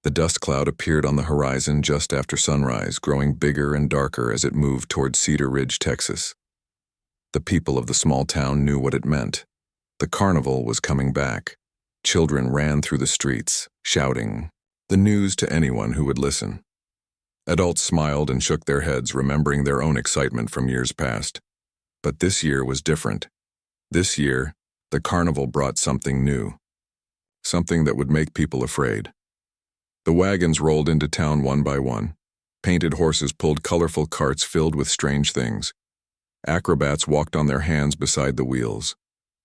The dust cloud appeared on the horizon just after sunrise, growing bigger and darker as it moved toward Cedar Ridge, Texas. The people of the small town knew what it meant. The carnival was coming back. Children ran through the streets, shouting the news to anyone who would listen. Adults smiled and shook their heads, remembering their own excitement from years past. But this year was different. This year, the carnival brought something new. Something that would make people afraid. The wagons rolled into town one by one. Painted horses pulled colorful carts filled with strange things. Acrobats walked on their hands beside the wheels.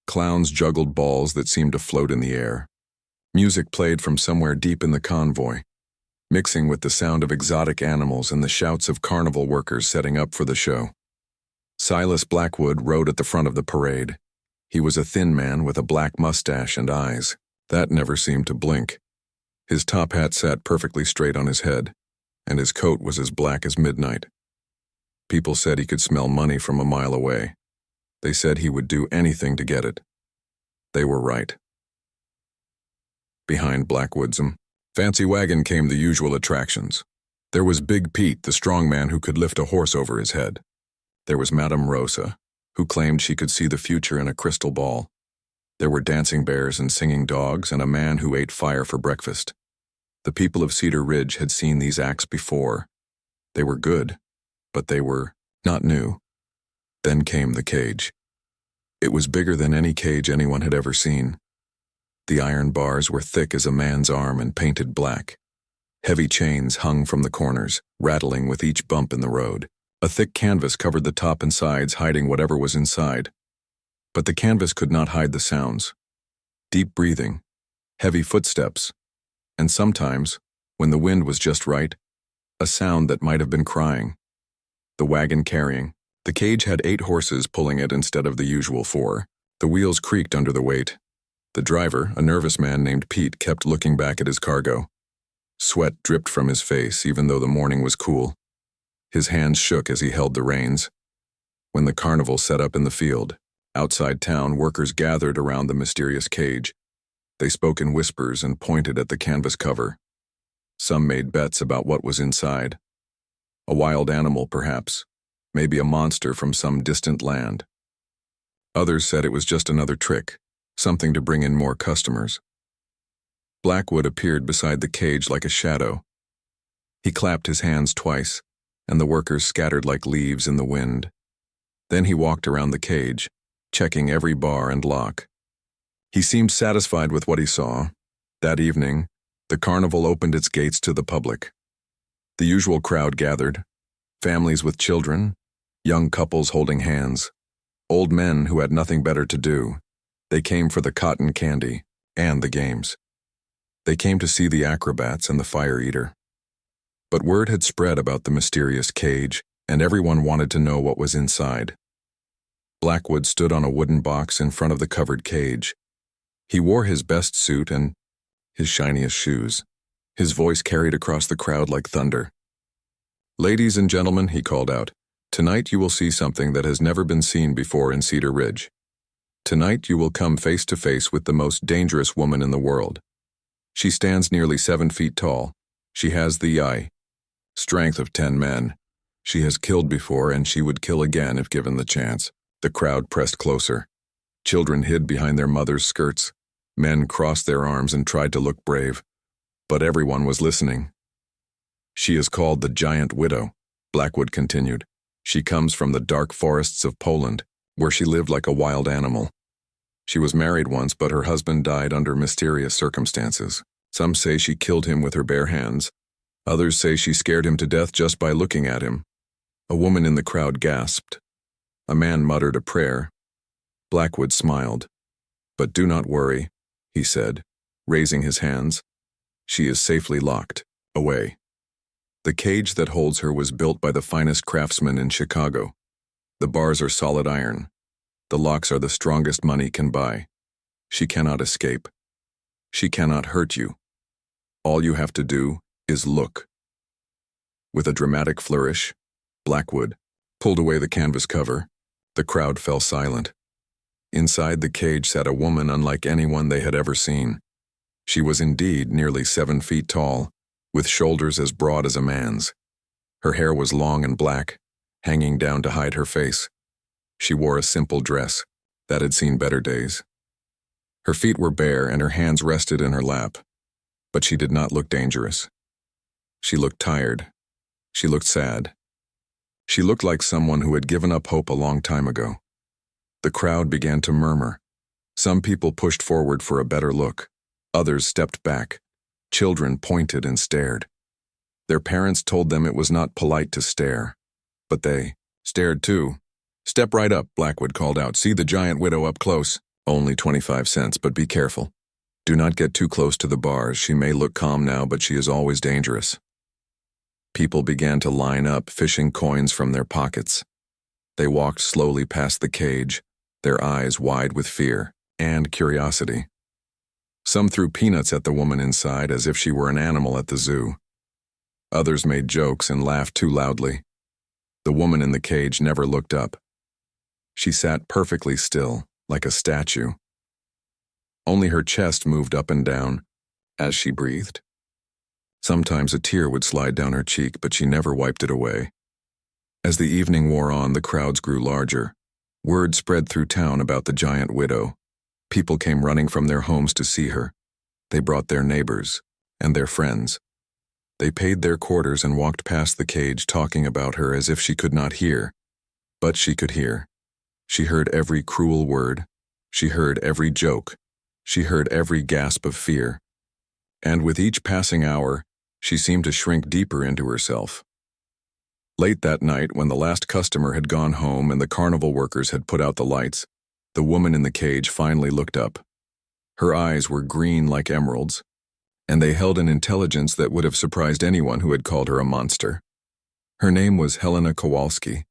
Clowns juggled balls that seemed to float in the air. Music played from somewhere deep in the convoy, mixing with the sound of exotic animals and the shouts of carnival workers setting up for the show. Silas Blackwood rode at the front of the parade. He was a thin man with a black mustache and eyes that never seemed to blink. His top hat sat perfectly straight on his head, and his coat was as black as midnight. People said he could smell money from a mile away. They said he would do anything to get it. They were right. Behind Blackwood's fancy wagon came the usual attractions. There was Big Pete, the strong man who could lift a horse over his head. There was Madame Rosa, who claimed she could see the future in a crystal ball. There were dancing bears and singing dogs and a man who ate fire for breakfast. The people of Cedar Ridge had seen these acts before. They were good, but they were not new. Then came the cage. It was bigger than any cage anyone had ever seen. The iron bars were thick as a man's arm and painted black. Heavy chains hung from the corners, rattling with each bump in the road. A thick canvas covered the top and sides, hiding whatever was inside. But the canvas could not hide the sounds. Deep breathing, heavy footsteps, and sometimes, when the wind was just right, a sound that might have been crying. The wagon carrying. The cage had 8 horses pulling it instead of the usual 4. The wheels creaked under the weight. The driver, a nervous man named Pete, kept looking back at his cargo. Sweat dripped from his face, even though the morning was cool. His hands shook as he held the reins. When the carnival set up in the field, outside town, workers gathered around the mysterious cage. They spoke in whispers and pointed at the canvas cover. Some made bets about what was inside. A wild animal, perhaps. Maybe a monster from some distant land. Others said it was just another trick, something to bring in more customers. Blackwood appeared beside the cage like a shadow. He clapped his hands twice, and the workers scattered like leaves in the wind. Then he walked around the cage, checking every bar and lock. He seemed satisfied with what he saw. That evening, the carnival opened its gates to the public. The usual crowd gathered, families with children, young couples holding hands, old men who had nothing better to do. They came for the cotton candy and the games. They came to see the acrobats and the fire eater. But word had spread about the mysterious cage, and everyone wanted to know what was inside. Blackwood stood on a wooden box in front of the covered cage. He wore his best suit and his shiniest shoes. His voice carried across the crowd like thunder. "Ladies and gentlemen," he called out, "tonight you will see something that has never been seen before in Cedar Ridge. Tonight you will come face to face with the most dangerous woman in the world. She stands nearly 7 feet tall. She has the strength of 10 men. She has killed before, and she would kill again if given the chance." The crowd pressed closer. Children hid behind their mothers' skirts. Men crossed their arms and tried to look brave. But everyone was listening. "She is called the Giant Widow," Blackwood continued. "She comes from the dark forests of Poland, where she lived like a wild animal. She was married once, but her husband died under mysterious circumstances. Some say she killed him with her bare hands. Others say she scared him to death just by looking at him." A woman in the crowd gasped. A man muttered a prayer. Blackwood smiled. "But do not worry," he said, raising his hands. "She is safely locked away. The cage that holds her was built by the finest craftsmen in Chicago. The bars are solid iron. The locks are the strongest money can buy. She cannot escape. She cannot hurt you. All you have to do is look." With a dramatic flourish, Blackwood pulled away the canvas cover. The crowd fell silent. Inside the cage sat a woman unlike anyone they had ever seen. She was indeed nearly 7 feet tall, with shoulders as broad as a man's. Her hair was long and black, hanging down to hide her face. She wore a simple dress that had seen better days. Her feet were bare and her hands rested in her lap, but she did not look dangerous. She looked tired. She looked sad. She looked like someone who had given up hope a long time ago. The crowd began to murmur. Some people pushed forward for a better look. Others stepped back. Children pointed and stared. Their parents told them it was not polite to stare. But they stared too. "Step right up," Blackwood called out. "See the giant widow up close. Only 25 cents, but be careful. Do not get too close to the bars. She may look calm now, but she is always dangerous." People began to line up, fishing coins from their pockets. They walked slowly past the cage, their eyes wide with fear and curiosity. Some threw peanuts at the woman inside as if she were an animal at the zoo. Others made jokes and laughed too loudly. The woman in the cage never looked up. She sat perfectly still, like a statue. Only her chest moved up and down as she breathed. Sometimes a tear would slide down her cheek, but she never wiped it away. As the evening wore on, the crowds grew larger. Word spread through town about the giant widow. People came running from their homes to see her. They brought their neighbors and their friends. They paid their quarters and walked past the cage talking about her as if she could not hear. But she could hear. She heard every cruel word. She heard every joke. She heard every gasp of fear. And with each passing hour, she seemed to shrink deeper into herself. Late that night, when the last customer had gone home and the carnival workers had put out the lights, the woman in the cage finally looked up. Her eyes were green like emeralds, and they held an intelligence that would have surprised anyone who had called her a monster. Her name was Helena Kowalski,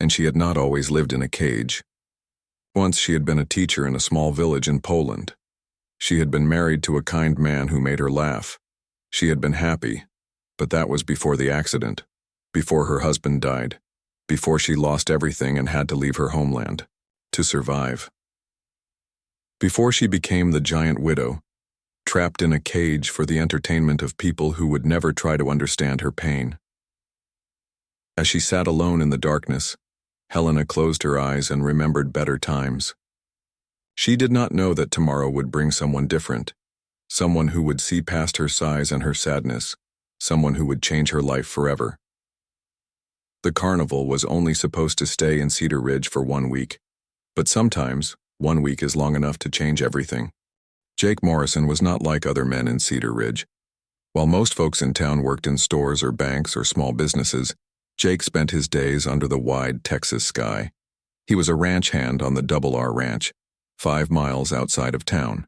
and she had not always lived in a cage. Once she had been a teacher in a small village in Poland. She had been married to a kind man who made her laugh. She had been happy, but that was before the accident, before her husband died, before she lost everything and had to leave her homeland to survive. Before she became the giant widow, trapped in a cage for the entertainment of people who would never try to understand her pain. As she sat alone in the darkness, Helena closed her eyes and remembered better times. She did not know that tomorrow would bring someone different, someone who would see past her sighs and her sadness, someone who would change her life forever. The carnival was only supposed to stay in Cedar Ridge for 1 week, but sometimes 1 week is long enough to change everything. Jake Morrison was not like other men in Cedar Ridge. While most folks in town worked in stores or banks or small businesses, Jake spent his days under the wide Texas sky. He was a ranch hand on the Double R Ranch, 5 miles outside of town.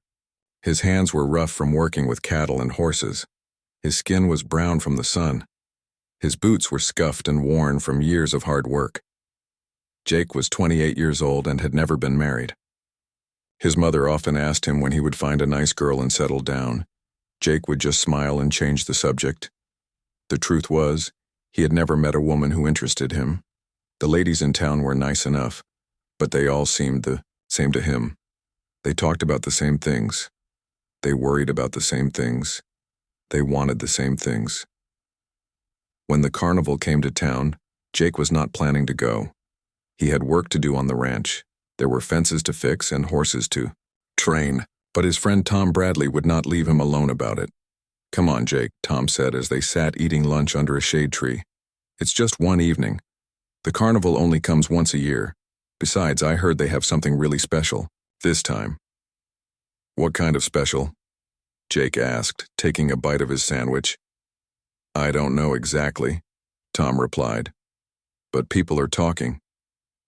His hands were rough from working with cattle and horses. His skin was brown from the sun. His boots were scuffed and worn from years of hard work. Jake was 28 years old and had never been married. His mother often asked him when he would find a nice girl and settle down. Jake would just smile and change the subject. The truth was, he had never met a woman who interested him. The ladies in town were nice enough, but they all seemed the same to him. They talked about the same things. They worried about the same things. They wanted the same things. When the carnival came to town, Jake was not planning to go. He had work to do on the ranch. There were fences to fix and horses to train, but his friend Tom Bradley would not leave him alone about it. "Come on, Jake," Tom said as they sat eating lunch under a shade tree. "It's just one evening. The carnival only comes once a year. Besides, I heard they have something really special this time." "What kind of special?" Jake asked, taking a bite of his sandwich. "I don't know exactly," Tom replied. "But people are talking.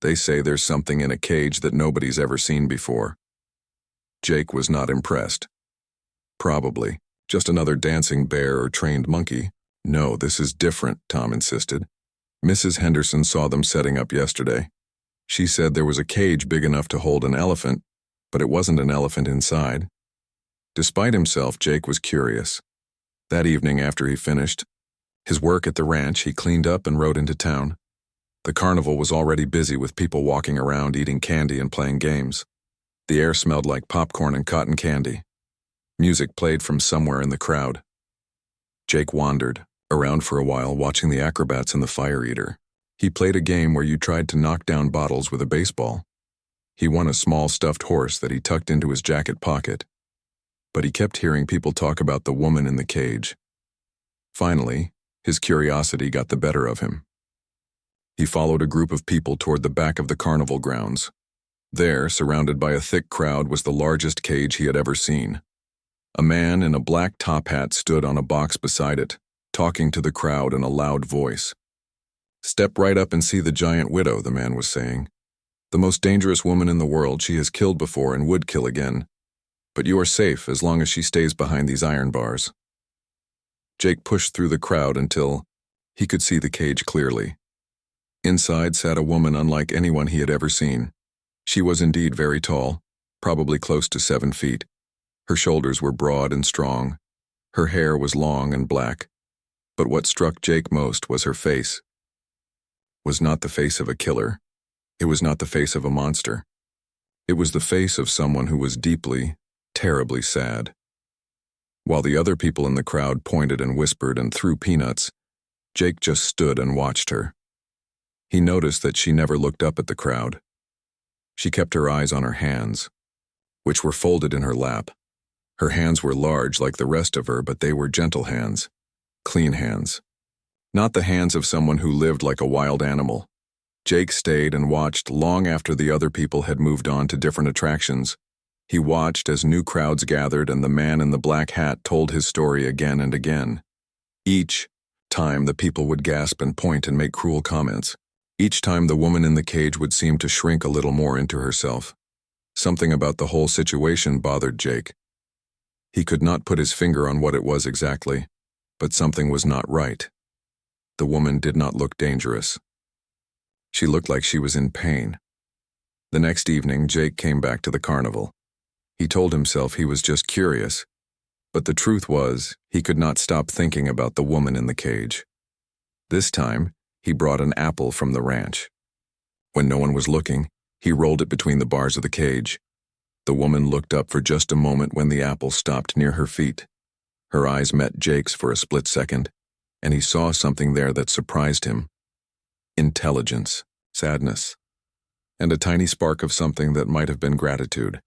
They say there's something in a cage that nobody's ever seen before." Jake was not impressed. "Probably. Just another dancing bear or trained monkey." "No, this is different," Tom insisted. "Mrs. Henderson saw them setting up yesterday. She said there was a cage big enough to hold an elephant, but it wasn't an elephant inside." Despite himself, Jake was curious. That evening, after he finished his work at the ranch, he cleaned up and rode into town. The carnival was already busy with people walking around eating candy and playing games. The air smelled like popcorn and cotton candy. Music played from somewhere in the crowd. Jake wandered around for a while, watching the acrobats and the fire eater. He played a game where you tried to knock down bottles with a baseball. He won a small stuffed horse that he tucked into his jacket pocket. But he kept hearing people talk about the woman in the cage. Finally, his curiosity got the better of him. He followed a group of people toward the back of the carnival grounds. There, surrounded by a thick crowd, was the largest cage he had ever seen. A man in a black top hat stood on a box beside it, talking to the crowd in a loud voice. "Step right up and see the giant widow," the man was saying. "The most dangerous woman in the world. She has killed before and would kill again. But you are safe as long as she stays behind these iron bars." Jake pushed through the crowd until he could see the cage clearly. Inside sat a woman unlike anyone he had ever seen. She was indeed very tall, probably close to 7 feet. Her shoulders were broad and strong. Her hair was long and black. But what struck Jake most was her face. It was not the face of a killer. It was not the face of a monster. It was the face of someone who was deeply, terribly sad. While the other people in the crowd pointed and whispered and threw peanuts, Jake just stood and watched her. He noticed that she never looked up at the crowd. She kept her eyes on her hands, which were folded in her lap. Her hands were large like the rest of her, but they were gentle hands, clean hands. Not the hands of someone who lived like a wild animal. Jake stayed and watched long after the other people had moved on to different attractions. He watched as new crowds gathered and the man in the black hat told his story again and again. Each time the people would gasp and point and make cruel comments. Each time the woman in the cage would seem to shrink a little more into herself. Something about the whole situation bothered Jake. He could not put his finger on what it was exactly, but something was not right. The woman did not look dangerous. She looked like she was in pain. The next evening, Jake came back to the carnival. He told himself he was just curious, but the truth was, he could not stop thinking about the woman in the cage. This time, he brought an apple from the ranch. When no one was looking, he rolled it between the bars of the cage. The woman looked up for just a moment when the apple stopped near her feet. Her eyes met Jake's for a split second, and he saw something there that surprised him. Intelligence, sadness, and a tiny spark of something that might have been gratitude.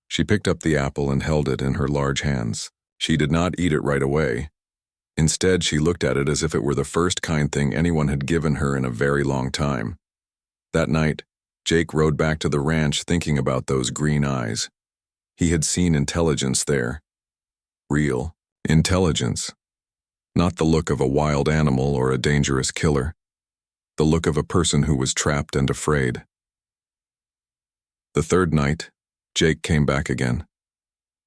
She picked up the apple and held it in her large hands. She did not eat it right away. Instead, she looked at it as if it were the first kind thing anyone had given her in a very long time. That night, Jake rode back to the ranch thinking about those green eyes. He had seen intelligence there. Real intelligence. Not the look of a wild animal or a dangerous killer. The look of a person who was trapped and afraid. The third night, Jake came back again.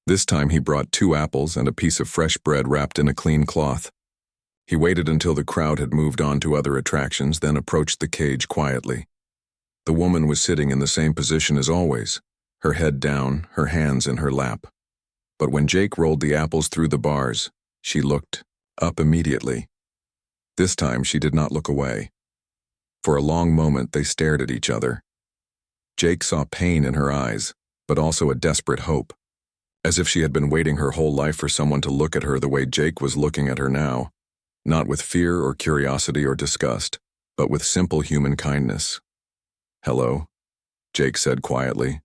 This time he brought 2 apples and a piece of fresh bread wrapped in a clean cloth. He waited until the crowd had moved on to other attractions, then approached the cage quietly. The woman was sitting in the same position as always, her head down, her hands in her lap. But when Jake rolled the apples through the bars, she looked up immediately. This time she did not look away. For a long moment they stared at each other. Jake saw pain in her eyes, but also a desperate hope, as if she had been waiting her whole life for someone to look at her the way Jake was looking at her now, not with fear or curiosity or disgust, but with simple human kindness. "Hello," Jake said quietly.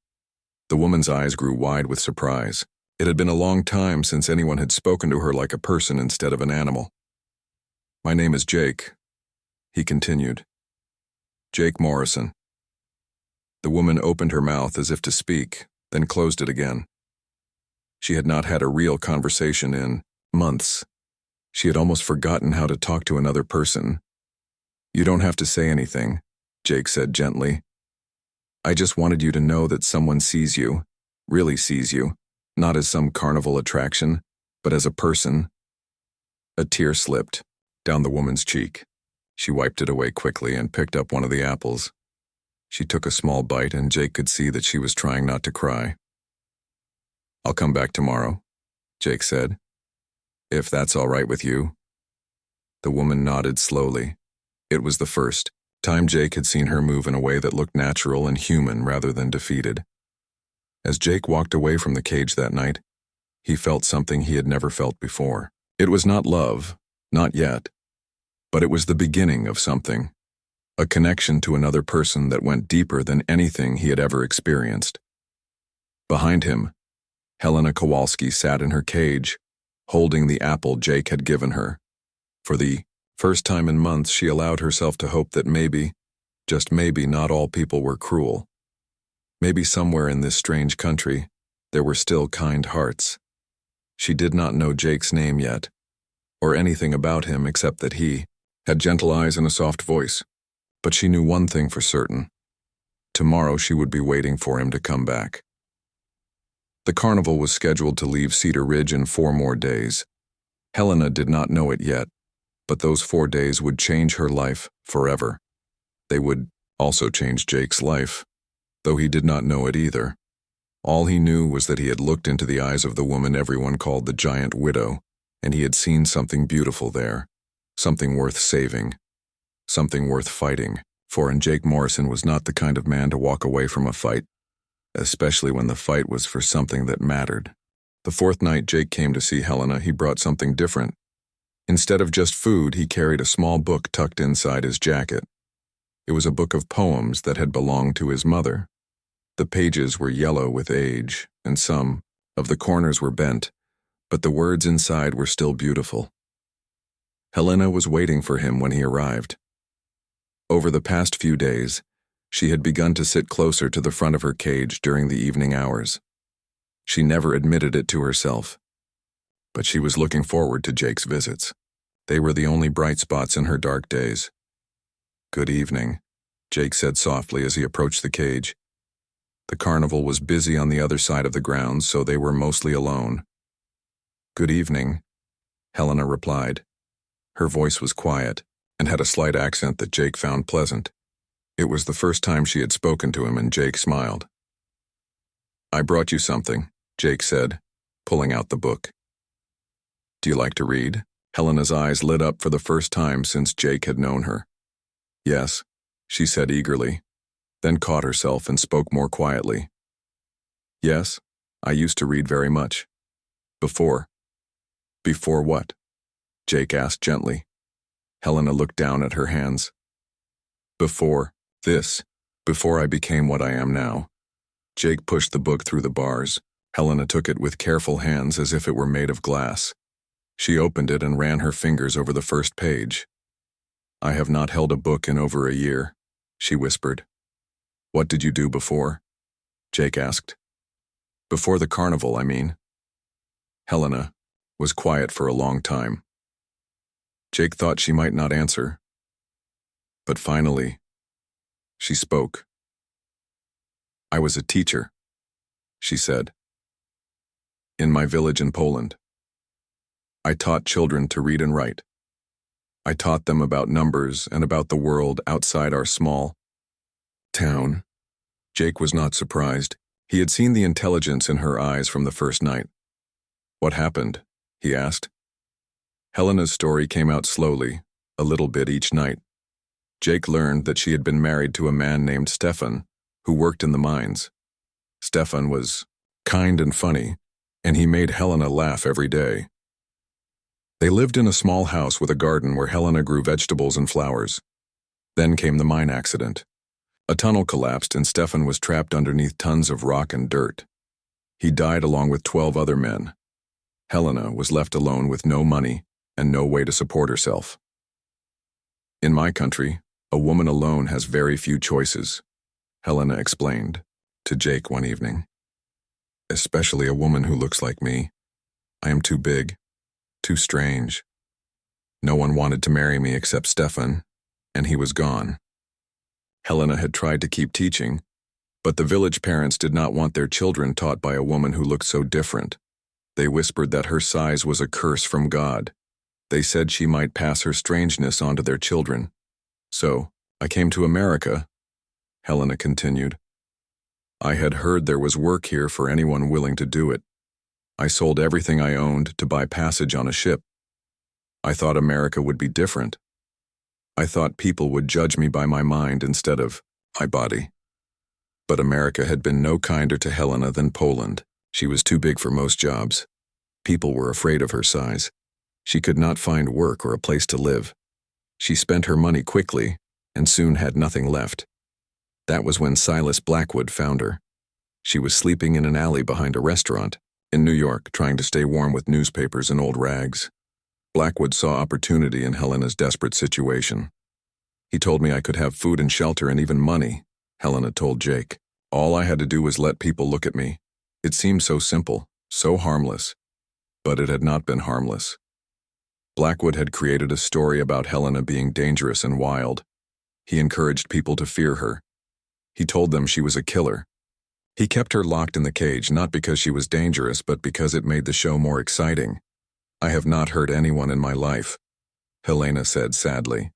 The woman's eyes grew wide with surprise. It had been a long time since anyone had spoken to her like a person instead of an animal. "My name is Jake," he continued. "Jake Morrison." The woman opened her mouth as if to speak, then closed it again. She had not had a real conversation in months. She had almost forgotten how to talk to another person. "You don't have to say anything," Jake said gently. "I just wanted you to know that someone sees you, really sees you, not as some carnival attraction, but as a person." A tear slipped down the woman's cheek. She wiped it away quickly and picked up one of the apples. She took a small bite and Jake could see that she was trying not to cry. "I'll come back tomorrow," Jake said. "If that's all right with you." The woman nodded slowly. It was the first time Jake had seen her move in a way that looked natural and human rather than defeated. As Jake walked away from the cage that night, he felt something he had never felt before. It was not love, not yet, but it was the beginning of something, a connection to another person that went deeper than anything he had ever experienced. Behind him, Helena Kowalski sat in her cage, holding the apple Jake had given her. For the first time in months, she allowed herself to hope that maybe, just maybe, not all people were cruel. Maybe somewhere in this strange country, there were still kind hearts. She did not know Jake's name yet, or anything about him except that he had gentle eyes and a soft voice. But she knew one thing for certain. Tomorrow she would be waiting for him to come back. The carnival was scheduled to leave Cedar Ridge in 4 more days. Helena did not know it yet, but those 4 days would change her life forever. They would also change Jake's life, though he did not know it either. All he knew was that he had looked into the eyes of the woman everyone called the Giant Widow, and he had seen something beautiful there, something worth saving, something worth fighting for, and Jake Morrison was not the kind of man to walk away from a fight, especially when the fight was for something that mattered. The 4th night Jake came to see Helena, he brought something different. Instead of just food, he carried a small book tucked inside his jacket. It was a book of poems that had belonged to his mother. The pages were yellow with age, and some of the corners were bent, but the words inside were still beautiful. Helena was waiting for him when he arrived. Over the past few days, she had begun to sit closer to the front of her cage during the evening hours. She never admitted it to herself, but she was looking forward to Jake's visits. They were the only bright spots in her dark days. "Good evening," Jake said softly as he approached the cage. The carnival was busy on the other side of the grounds, so they were mostly alone. "Good evening," Helena replied. Her voice was quiet and had a slight accent that Jake found pleasant. It was the first time she had spoken to him, and Jake smiled. "I brought you something," Jake said, pulling out the book. "Do you like to read?" Helena's eyes lit up for the first time since Jake had known her. "Yes," she said eagerly, then caught herself and spoke more quietly. "Yes, I used to read very much. Before." "Before what?" Jake asked gently. Helena looked down at her hands. "Before this, before I became what I am now." Jake pushed the book through the bars. Helena took it with careful hands as if it were made of glass. She opened it and ran her fingers over the first page. "I have not held a book in over a year," she whispered. "What did you do before?" Jake asked. "Before the carnival, I mean." Helena was quiet for a long time. Jake thought she might not answer, but finally, she spoke. "I was a teacher," she said, "in my village in Poland. I taught children to read and write. I taught them about numbers and about the world outside our small town." Jake was not surprised. He had seen the intelligence in her eyes from the first night. "What happened?" he asked. Helena's story came out slowly, a little bit each night. Jake learned that she had been married to a man named Stefan, who worked in the mines. Stefan was kind and funny, and he made Helena laugh every day. They lived in a small house with a garden where Helena grew vegetables and flowers. Then came the mine accident. A tunnel collapsed and Stefan was trapped underneath tons of rock and dirt. He died along with 12 other men. Helena was left alone with no money and no way to support herself. "In my country, a woman alone has very few choices," Helena explained to Jake one evening. "Especially a woman who looks like me. I am too big, too strange. No one wanted to marry me except Stefan, and he was gone." Helena had tried to keep teaching, but the village parents did not want their children taught by a woman who looked so different. They whispered that her size was a curse from God. They said she might pass her strangeness on to their children. "So, I came to America," Helena continued. "I had heard there was work here for anyone willing to do it. I sold everything I owned to buy passage on a ship. I thought America would be different. I thought people would judge me by my mind instead of my body. But America had been no kinder to Helena than Poland. She was too big for most jobs. People were afraid of her size. She could not find work or a place to live. She spent her money quickly and soon had nothing left. That was when Silas Blackwood found her. She was sleeping in an alley behind a restaurant in New York, trying to stay warm with newspapers and old rags. Blackwood saw opportunity in Helena's desperate situation. He told me I could have food and shelter and even money, Helena told Jake. All I had to do was let people look at me. It seemed so simple, so harmless. But it had not been harmless. Blackwood had created a story about Helena being dangerous and wild. He encouraged people to fear her. He told them she was a killer. He kept her locked in the cage not because she was dangerous, but because it made the show more exciting. I have not hurt anyone in my life, Helena said sadly.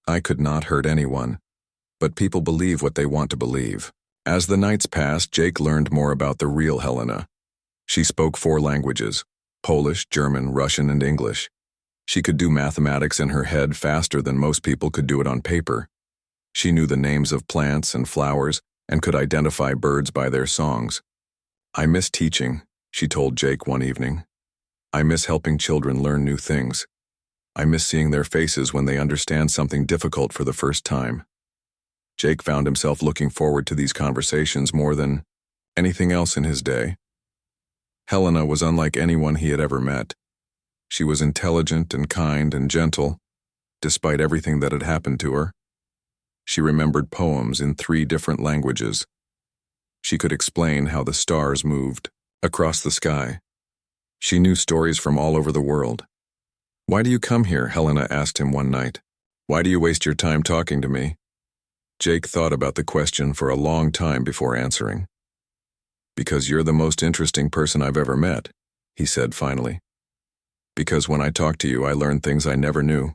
I could not hurt anyone, but people believe what they want to believe. As the nights passed, Jake learned more about the real Helena. She spoke 4 languages: Polish, German, Russian, and English. She could do mathematics in her head faster than most people could do it on paper. She knew the names of plants and flowers and could identify birds by their songs. I miss teaching, she told Jake one evening. I miss helping children learn new things. I miss seeing their faces when they understand something difficult for the first time. Jake found himself looking forward to these conversations more than anything else in his day. Helena was unlike anyone he had ever met. She was intelligent and kind and gentle, despite everything that had happened to her. She remembered poems in 3 different languages. She could explain how the stars moved across the sky. She knew stories from all over the world. Why do you come here? Helena asked him one night. Why do you waste your time talking to me? Jake thought about the question for a long time before answering. Because you're the most interesting person I've ever met, he said finally. Because when I talk to you, I learn things I never knew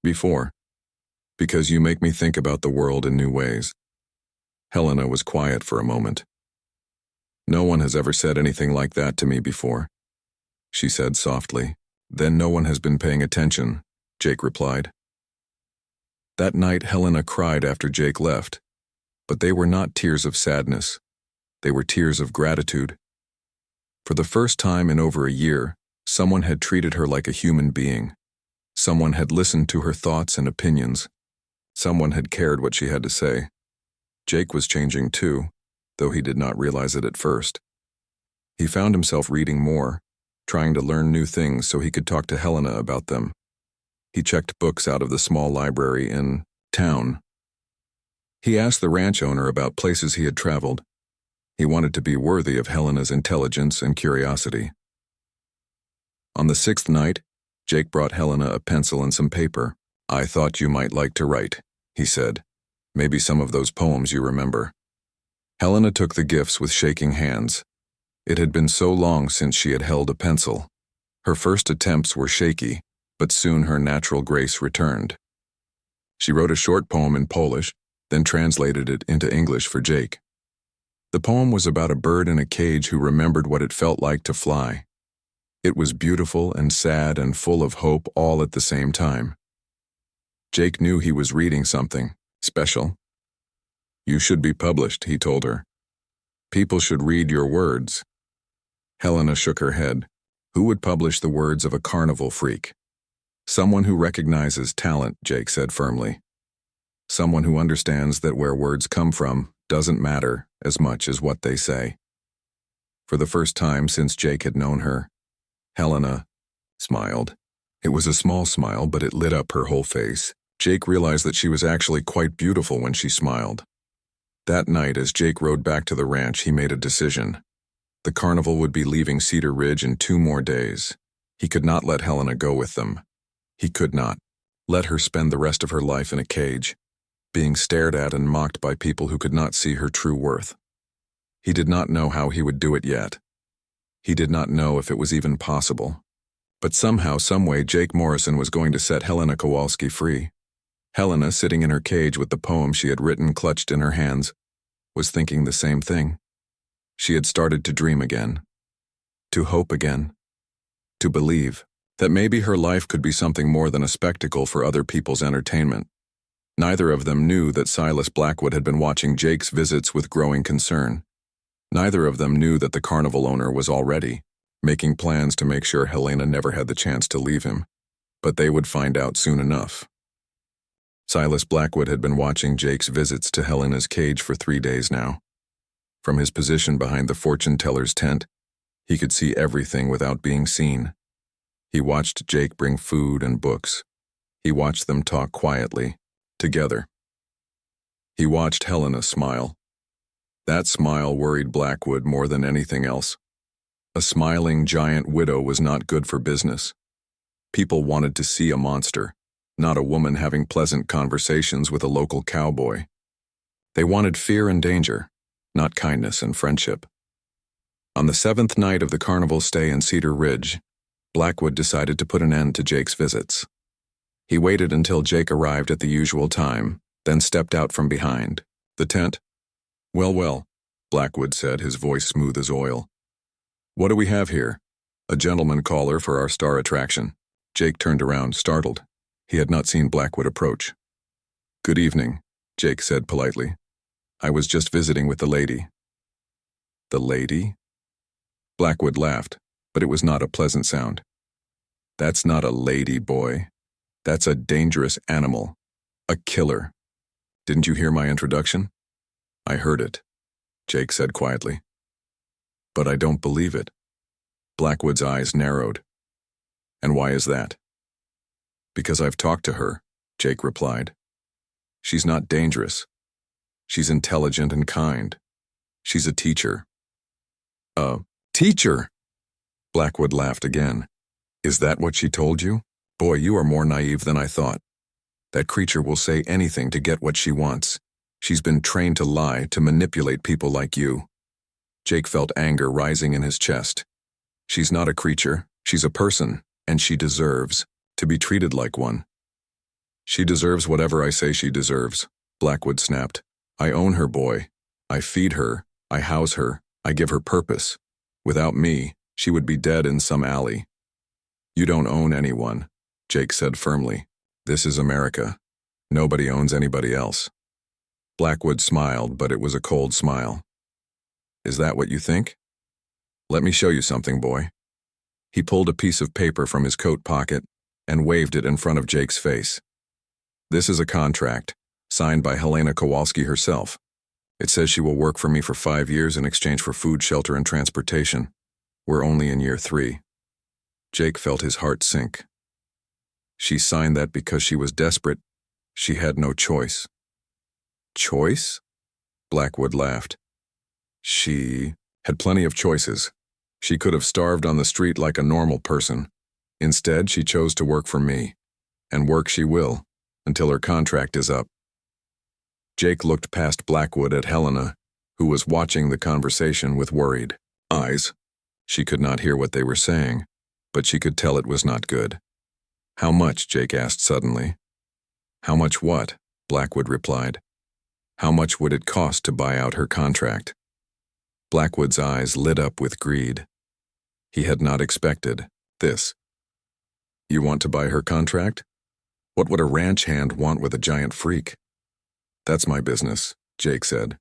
before. Because you make me think about the world in new ways. Helena was quiet for a moment. No one has ever said anything like that to me before, she said softly. Then no one has been paying attention, Jake replied. That night, Helena cried after Jake left, but they were not tears of sadness. They were tears of gratitude. For the first time in over a year, someone had treated her like a human being. Someone had listened to her thoughts and opinions. Someone had cared what she had to say. Jake was changing too, though he did not realize it at first. He found himself reading more, trying to learn new things so he could talk to Helena about them. He checked books out of the small library in town. He asked the ranch owner about places he had traveled. He wanted to be worthy of Helena's intelligence and curiosity. On the 6th night, Jake brought Helena a pencil and some paper. I thought you might like to write, he said. Maybe some of those poems you remember. Helena took the gifts with shaking hands. It had been so long since she had held a pencil. Her first attempts were shaky, but soon her natural grace returned. She wrote a short poem in Polish, then translated it into English for Jake. The poem was about a bird in a cage who remembered what it felt like to fly. It was beautiful and sad and full of hope all at the same time. Jake knew he was reading something special. You should be published, he told her. People should read your words. Helena shook her head. Who would publish the words of a carnival freak? Someone who recognizes talent, Jake said firmly. Someone who understands that where words come from doesn't matter as much as what they say. For the first time since Jake had known her, Helena smiled. It was a small smile, but it lit up her whole face. Jake realized that she was actually quite beautiful when she smiled. That night, as Jake rode back to the ranch, he made a decision. The carnival would be leaving Cedar Ridge in 2 more days. He could not let Helena go with them. He could not let her spend the rest of her life in a cage, being stared at and mocked by people who could not see her true worth. He did not know how he would do it yet. He did not know if it was even possible. But somehow, someway, Jake Morrison was going to set Helena Kowalski free. Helena, sitting in her cage with the poem she had written clutched in her hands, was thinking the same thing. She had started to dream again, to hope again, to believe that maybe her life could be something more than a spectacle for other people's entertainment. Neither of them knew that Silas Blackwood had been watching Jake's visits with growing concern. Neither of them knew that the carnival owner was already making plans to make sure Helena never had the chance to leave him, but they would find out soon enough. Silas Blackwood had been watching Jake's visits to Helena's cage for 3 days now. From his position behind the fortune teller's tent, he could see everything without being seen. He watched Jake bring food and books. He watched them talk quietly, together. He watched Helena smile. That smile worried Blackwood more than anything else. A smiling giant widow was not good for business. People wanted to see a monster, not a woman having pleasant conversations with a local cowboy. They wanted fear and danger, not kindness and friendship. On the 7th night of the carnival stay in Cedar Ridge, Blackwood decided to put an end to Jake's visits. He waited until Jake arrived at the usual time, then stepped out from behind the tent. Well, Blackwood said, his voice smooth as oil. What do we have here? A gentleman caller for our star attraction. Jake turned around, startled. He had not seen Blackwood approach. Good evening, Jake said politely. I was just visiting with the lady. The lady? Blackwood laughed, but it was not a pleasant sound. That's not a lady, boy. That's a dangerous animal. A killer. Didn't you hear my introduction? I heard it, Jake said quietly. But I don't believe it. Blackwood's eyes narrowed. And why is that? Because I've talked to her, Jake replied. She's not dangerous. She's intelligent and kind. She's a teacher. A teacher? Blackwood laughed again. Is that what she told you? Boy, you are more naive than I thought. That creature will say anything to get what she wants. She's been trained to lie, to manipulate people like you. Jake felt anger rising in his chest. She's not a creature, she's a person, and she deserves to be treated like one. She deserves whatever I say she deserves, Blackwood snapped. I own her, boy. I feed her, I house her, I give her purpose. Without me, she would be dead in some alley. You don't own anyone, Jake said firmly. This is America. Nobody owns anybody else. Blackwood smiled, but it was a cold smile. Is that what you think? Let me show you something, boy. He pulled a piece of paper from his coat pocket and waved it in front of Jake's face. This is a contract, signed by Helena Kowalski herself. It says she will work for me for 5 years in exchange for food, shelter, and transportation. We're only in year 3. Jake felt his heart sink. She signed that because she was desperate. She had no choice. Choice? Blackwood laughed. She had plenty of choices. She could have starved on the street like a normal person. Instead, she chose to work for me. And work she will, until her contract is up. Jake looked past Blackwood at Helena, who was watching the conversation with worried eyes. She could not hear what they were saying, but she could tell it was not good. How much? Jake asked suddenly. How much what? Blackwood replied. How much would it cost to buy out her contract? Blackwood's eyes lit up with greed. He had not expected this. You want to buy her contract? What would a ranch hand want with a giant freak? That's my business, Jake said.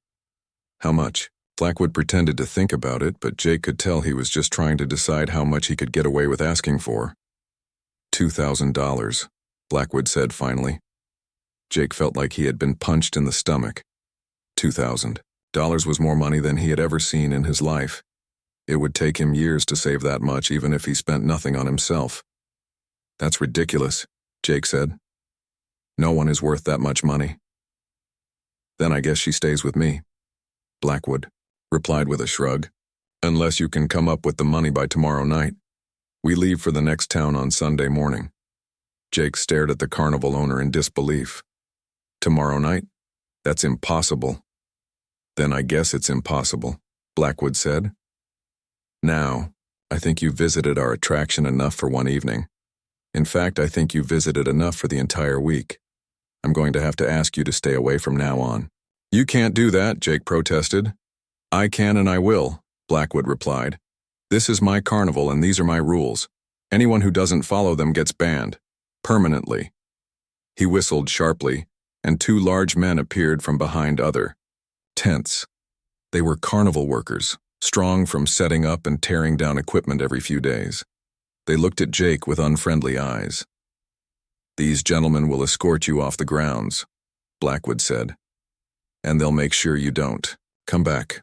How much? Blackwood pretended to think about it, but Jake could tell he was just trying to decide how much he could get away with asking for. $2,000, Blackwood said finally. Jake felt like he had been punched in the stomach. $2,000 was more money than he had ever seen in his life. It would take him years to save that much, even if he spent nothing on himself. That's ridiculous, Jake said. No one is worth that much money. Then I guess she stays with me, Blackwood replied with a shrug. Unless you can come up with the money by tomorrow night. We leave for the next town on Sunday morning. Jake stared at the carnival owner in disbelief. Tomorrow night? That's impossible. Then I guess it's impossible, Blackwood said. Now, I think you visited our attraction enough for one evening. In fact, I think you visited enough for the entire week. I'm going to have to ask you to stay away from now on. You can't do that, Jake protested. I can and I will, Blackwood replied. This is my carnival and these are my rules. Anyone who doesn't follow them gets banned. Permanently. He whistled sharply, and 2 large men appeared from behind other tents. They were carnival workers, strong from setting up and tearing down equipment every few days. They looked at Jake with unfriendly eyes. "These gentlemen will escort you off the grounds," Blackwood said. "And they'll make sure you don't. Come back."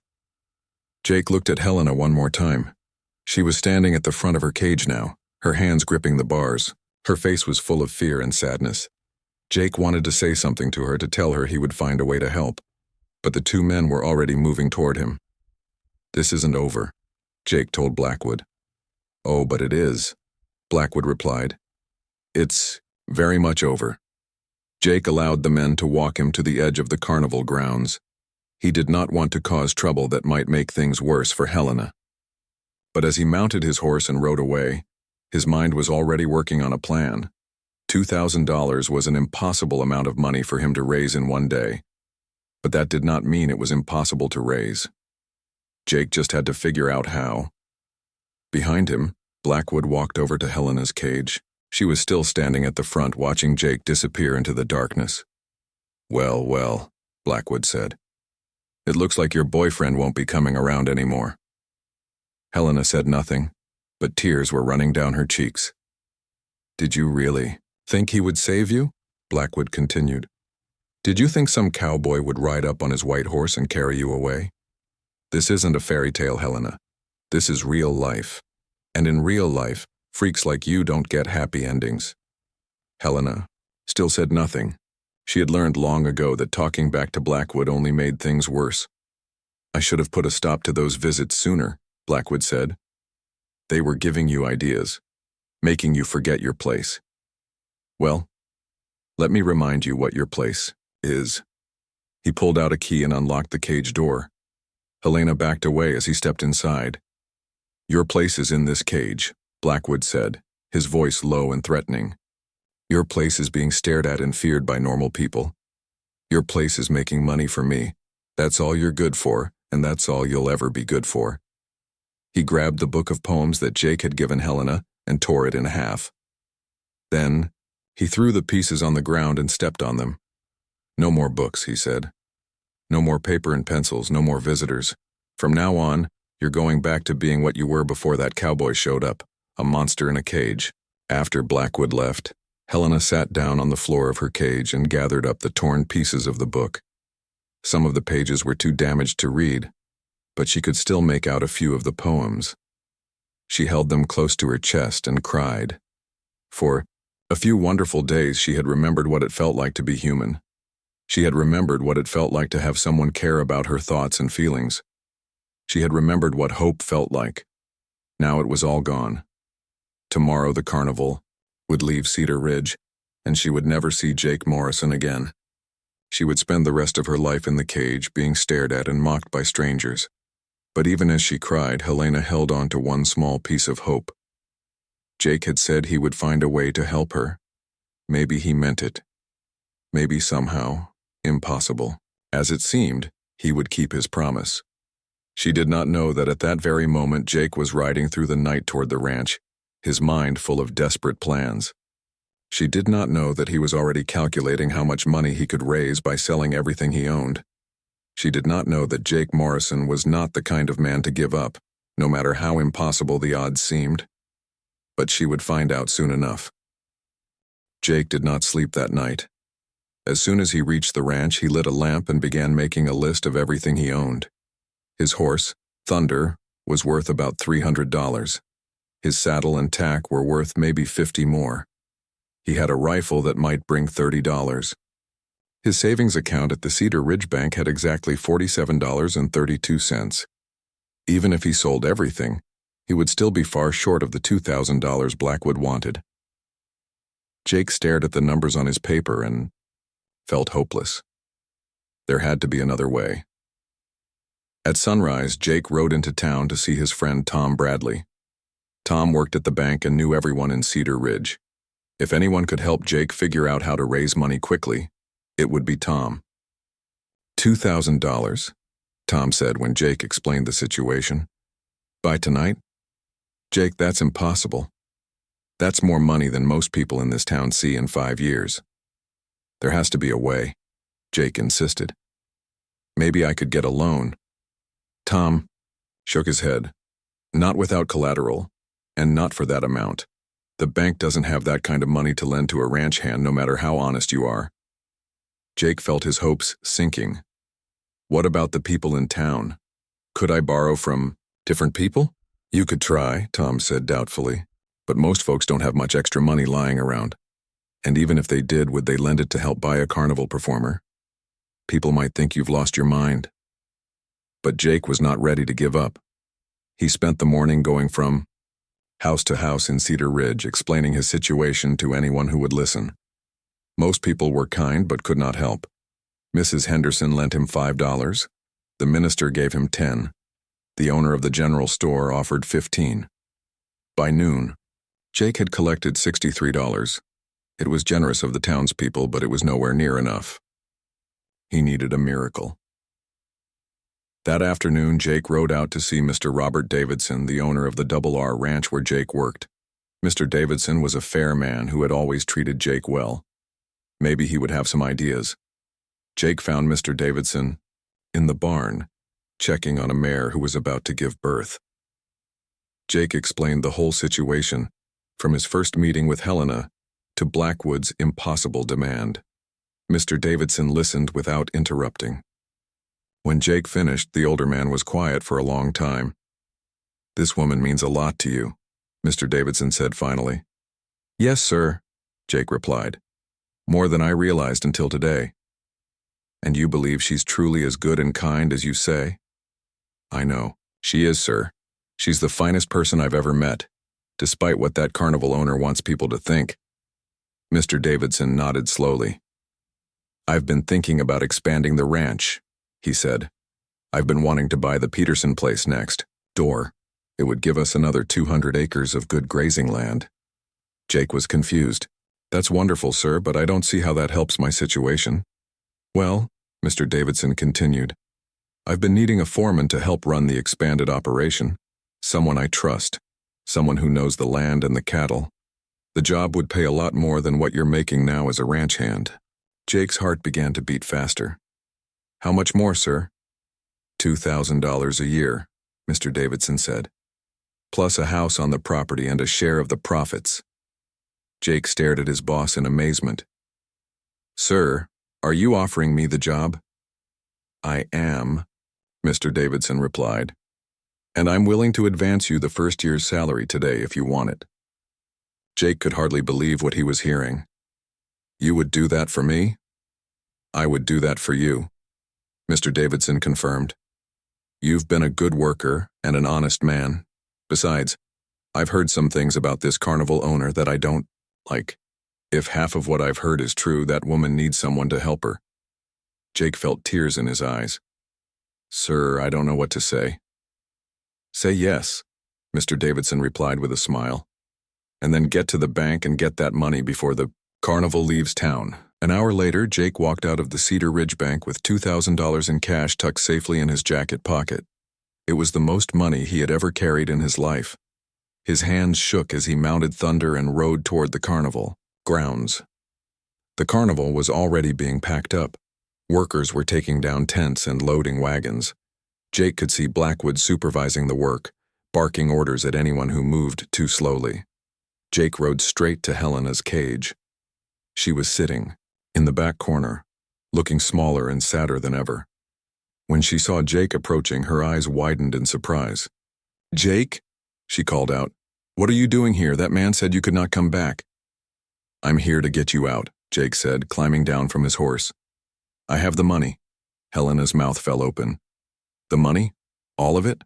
Jake looked at Helena one more time. She was standing at the front of her cage now, her hands gripping the bars. Her face was full of fear and sadness. Jake wanted to say something to her to tell her he would find a way to help, but the two men were already moving toward him. "This isn't over," Jake told Blackwood. "Oh, but it is," Blackwood replied. "It's very much over." Jake allowed the men to walk him to the edge of the carnival grounds. He did not want to cause trouble that might make things worse for Helena. But as he mounted his horse and rode away, his mind was already working on a plan. $2,000 was an impossible amount of money for him to raise in one day. But that did not mean it was impossible to raise. Jake just had to figure out how. Behind him, Blackwood walked over to Helena's cage. She was still standing at the front watching Jake disappear into the darkness. "Well, well," Blackwood said. "It looks like your boyfriend won't be coming around anymore." Helena said nothing, but tears were running down her cheeks. "Did you really think he would save you?" Blackwood continued. "Did you think some cowboy would ride up on his white horse and carry you away? This isn't a fairy tale, Helena. This is real life. And in real life, freaks like you don't get happy endings." Helena still said nothing. She had learned long ago that talking back to Blackwood only made things worse. "I should have put a stop to those visits sooner," Blackwood said. "They were giving you ideas, making you forget your place. Well, let me remind you what your place is." He pulled out a key and unlocked the cage door. Helena backed away as he stepped inside. "Your place is in this cage," Blackwood said, his voice low and threatening. "Your place is being stared at and feared by normal people. Your place is making money for me. That's all you're good for, and that's all you'll ever be good for." He grabbed the book of poems that Jake had given Helena and tore it in half. Then, he threw the pieces on the ground and stepped on them. "No more books," he said. "No more paper and pencils, no more visitors. From now on, you're going back to being what you were before that cowboy showed up, a monster in a cage." After Blackwood left, Helena sat down on the floor of her cage and gathered up the torn pieces of the book. Some of the pages were too damaged to read, but she could still make out a few of the poems. She held them close to her chest and cried. For a few wonderful days she had remembered what it felt like to be human. She had remembered what it felt like to have someone care about her thoughts and feelings. She had remembered what hope felt like. Now it was all gone. Tomorrow the carnival would leave Cedar Ridge, and she would never see Jake Morrison again. She would spend the rest of her life in the cage, being stared at and mocked by strangers. But even as she cried, Helena held on to one small piece of hope. Jake had said he would find a way to help her. Maybe he meant it. Maybe somehow, impossible. As it seemed, he would keep his promise. She did not know that at that very moment Jake was riding through the night toward the ranch, his mind full of desperate plans. She did not know that he was already calculating how much money he could raise by selling everything he owned. She did not know that Jake Morrison was not the kind of man to give up, no matter how impossible the odds seemed. But she would find out soon enough. Jake did not sleep that night. As soon as he reached the ranch, he lit a lamp and began making a list of everything he owned. His horse, Thunder, was worth about $300. His saddle and tack were worth maybe $50 more. He had a rifle that might bring $30. His savings account at the Cedar Ridge Bank had exactly $47.32. Even if he sold everything, he would still be far short of the $2,000 Blackwood wanted. Jake stared at the numbers on his paper and felt hopeless. There had to be another way. At sunrise, Jake rode into town to see his friend Tom Bradley. Tom worked at the bank and knew everyone in Cedar Ridge. If anyone could help Jake figure out how to raise money quickly, it would be Tom. $2,000, Tom said when Jake explained the situation. By tonight? Jake, that's impossible. That's more money than most people in this town see in 5 years. There has to be a way, Jake insisted. Maybe I could get a loan. Tom, shook his head. Not without collateral, and not for that amount. The bank doesn't have that kind of money to lend to a ranch hand no matter how honest you are. Jake felt his hopes sinking. What about the people in town? Could I borrow from different people? You could try, Tom said doubtfully, but most folks don't have much extra money lying around. And even if they did, would they lend it to help buy a carnival performer? People might think you've lost your mind. But Jake was not ready to give up. He spent the morning going from house to house in Cedar Ridge, explaining his situation to anyone who would listen. Most people were kind but could not help. Mrs. Henderson lent him $5. The minister gave him 10. The owner of the general store offered 15. By noon, Jake had collected $63. It was generous of the townspeople, but it was nowhere near enough. He needed a miracle. That afternoon, Jake rode out to see Mr. Robert Davidson, the owner of the Double R ranch where Jake worked. Mr. Davidson was a fair man who had always treated Jake well. Maybe he would have some ideas. Jake found Mr. Davidson in the barn, checking on a mare who was about to give birth. Jake explained the whole situation, from his first meeting with Helena to Blackwood's impossible demand. Mr. Davidson listened without interrupting. When Jake finished, the older man was quiet for a long time. "This woman means a lot to you," Mr. Davidson said finally. "Yes, sir," Jake replied. "More than I realized until today." "And you believe she's truly as good and kind as you say?" "I know. She is, sir. She's the finest person I've ever met, despite what that carnival owner wants people to think." Mr. Davidson nodded slowly. "I've been thinking about expanding the ranch," he said. "I've been wanting to buy the Peterson place next door. It would give us another 200 acres of good grazing land." Jake was confused. "That's wonderful, sir, but I don't see how that helps my situation." "Well," Mr. Davidson continued, "I've been needing a foreman to help run the expanded operation. Someone I trust. Someone who knows the land and the cattle. The job would pay a lot more than what you're making now as a ranch hand." Jake's heart began to beat faster. "How much more, sir?" $2,000 a year, Mr. Davidson said. "Plus a house on the property and a share of the profits." Jake stared at his boss in amazement. "Sir, are you offering me the job?" "I am," Mr. Davidson replied. "And I'm willing to advance you the first year's salary today if you want it." Jake could hardly believe what he was hearing. "You would do that for me?" "I would do that for you," Mr. Davidson confirmed. "You've been a good worker and an honest man. Besides, I've heard some things about this carnival owner that I don't like. If half of what I've heard is true, that woman needs someone to help her." Jake felt tears in his eyes. "Sir, I don't know what to say." "Say yes," Mr. Davidson replied with a smile. "And then get to the bank and get that money before the carnival leaves town." An hour later, Jake walked out of the Cedar Ridge Bank with $2,000 in cash tucked safely in his jacket pocket. It was the most money he had ever carried in his life. His hands shook as he mounted Thunder and rode toward the carnival grounds. The carnival was already being packed up. Workers were taking down tents and loading wagons. Jake could see Blackwood supervising the work, barking orders at anyone who moved too slowly. Jake rode straight to Helena's cage. She was sitting in the back corner, looking smaller and sadder than ever. When she saw Jake approaching, her eyes widened in surprise. "Jake?" she called out. "What are you doing here? That man said you could not come back." "I'm here to get you out," Jake said, climbing down from his horse. "I have the money." Helena's mouth fell open. "The money? All of it?"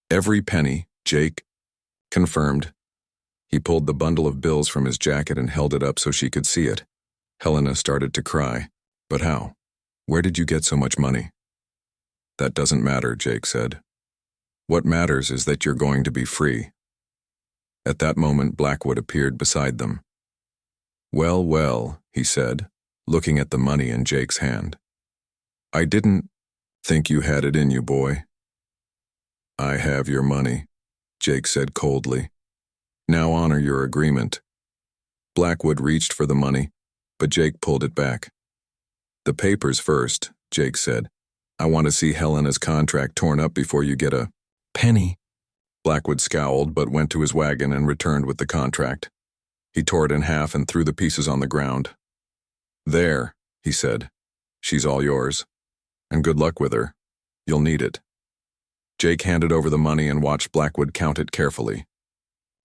"Every penny," Jake confirmed. He pulled the bundle of bills from his jacket and held it up so she could see it. Helena started to cry. "But how? Where did you get so much money?" "That doesn't matter," Jake said. "What matters is that you're going to be free." At that moment, Blackwood appeared beside them. "Well, well," he said, looking at the money in Jake's hand. "I didn't think you had it in you, boy." "I have your money," Jake said coldly. "Now honor your agreement." Blackwood reached for the money, but Jake pulled it back. "The papers first," Jake said. "I want to see Helena's contract torn up before you get a Penny. Blackwood scowled but went to his wagon and returned with the contract. He tore it in half and threw the pieces on the ground. There, he said. She's all yours. And good luck with her. You'll need it. Jake handed over the money and watched Blackwood count it carefully.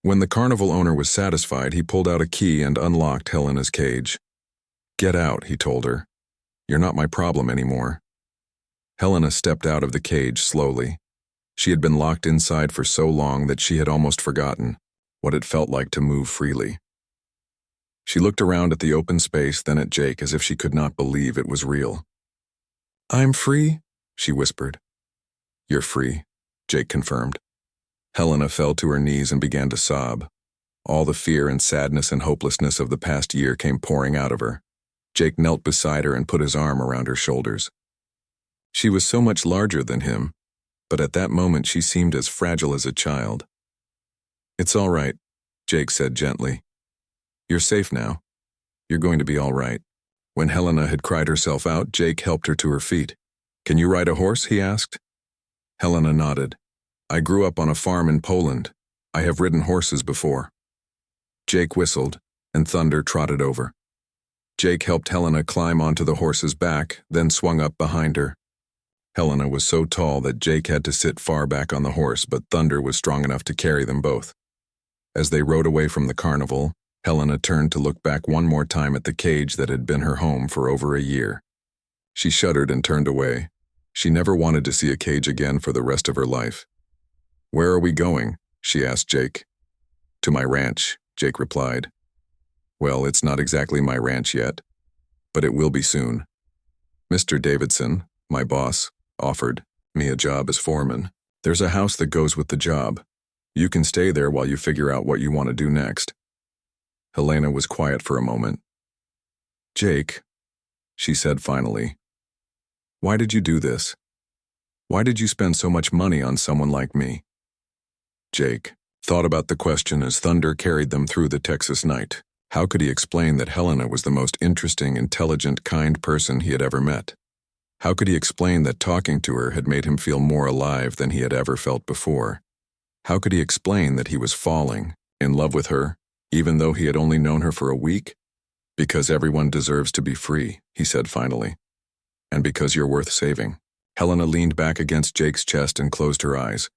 When the carnival owner was satisfied, he pulled out a key and unlocked Helena's cage. Get out, he told her. You're not my problem anymore. Helena stepped out of the cage slowly. She had been locked inside for so long that she had almost forgotten what it felt like to move freely. She looked around at the open space, then at Jake as if she could not believe it was real. I'm free, she whispered. You're free, Jake confirmed. Helena fell to her knees and began to sob. All the fear and sadness and hopelessness of the past year came pouring out of her. Jake knelt beside her and put his arm around her shoulders. She was so much larger than him, but at that moment she seemed as fragile as a child. It's all right, Jake said gently. You're safe now. You're going to be all right. When Helena had cried herself out, Jake helped her to her feet. Can you ride a horse? He asked. Helena nodded. I grew up on a farm in Poland. I have ridden horses before. Jake whistled, and Thunder trotted over. Jake helped Helena climb onto the horse's back, then swung up behind her. Helena was so tall that Jake had to sit far back on the horse, but Thunder was strong enough to carry them both. As they rode away from the carnival, Helena turned to look back one more time at the cage that had been her home for over a year. She shuddered and turned away. She never wanted to see a cage again for the rest of her life. Where are we going? She asked Jake. To my ranch, Jake replied. Well, it's not exactly my ranch yet, but it will be soon. Mr. Davidson, my boss, offered me a job as foreman. There's a house that goes with the job. You can stay there while you figure out what you want to do next. Helena was quiet for a moment. Jake, she said finally, why did you do this? Why did you spend so much money on someone like me? Jake thought about the question as Thunder carried them through the Texas night. How could he explain that Helena was the most interesting, intelligent, kind person he had ever met? How could he explain that talking to her had made him feel more alive than he had ever felt before? How could he explain that he was falling in love with her, even though he had only known her for a week? Because everyone deserves to be free, he said finally. And because you're worth saving. Helena leaned back against Jake's chest and closed her eyes.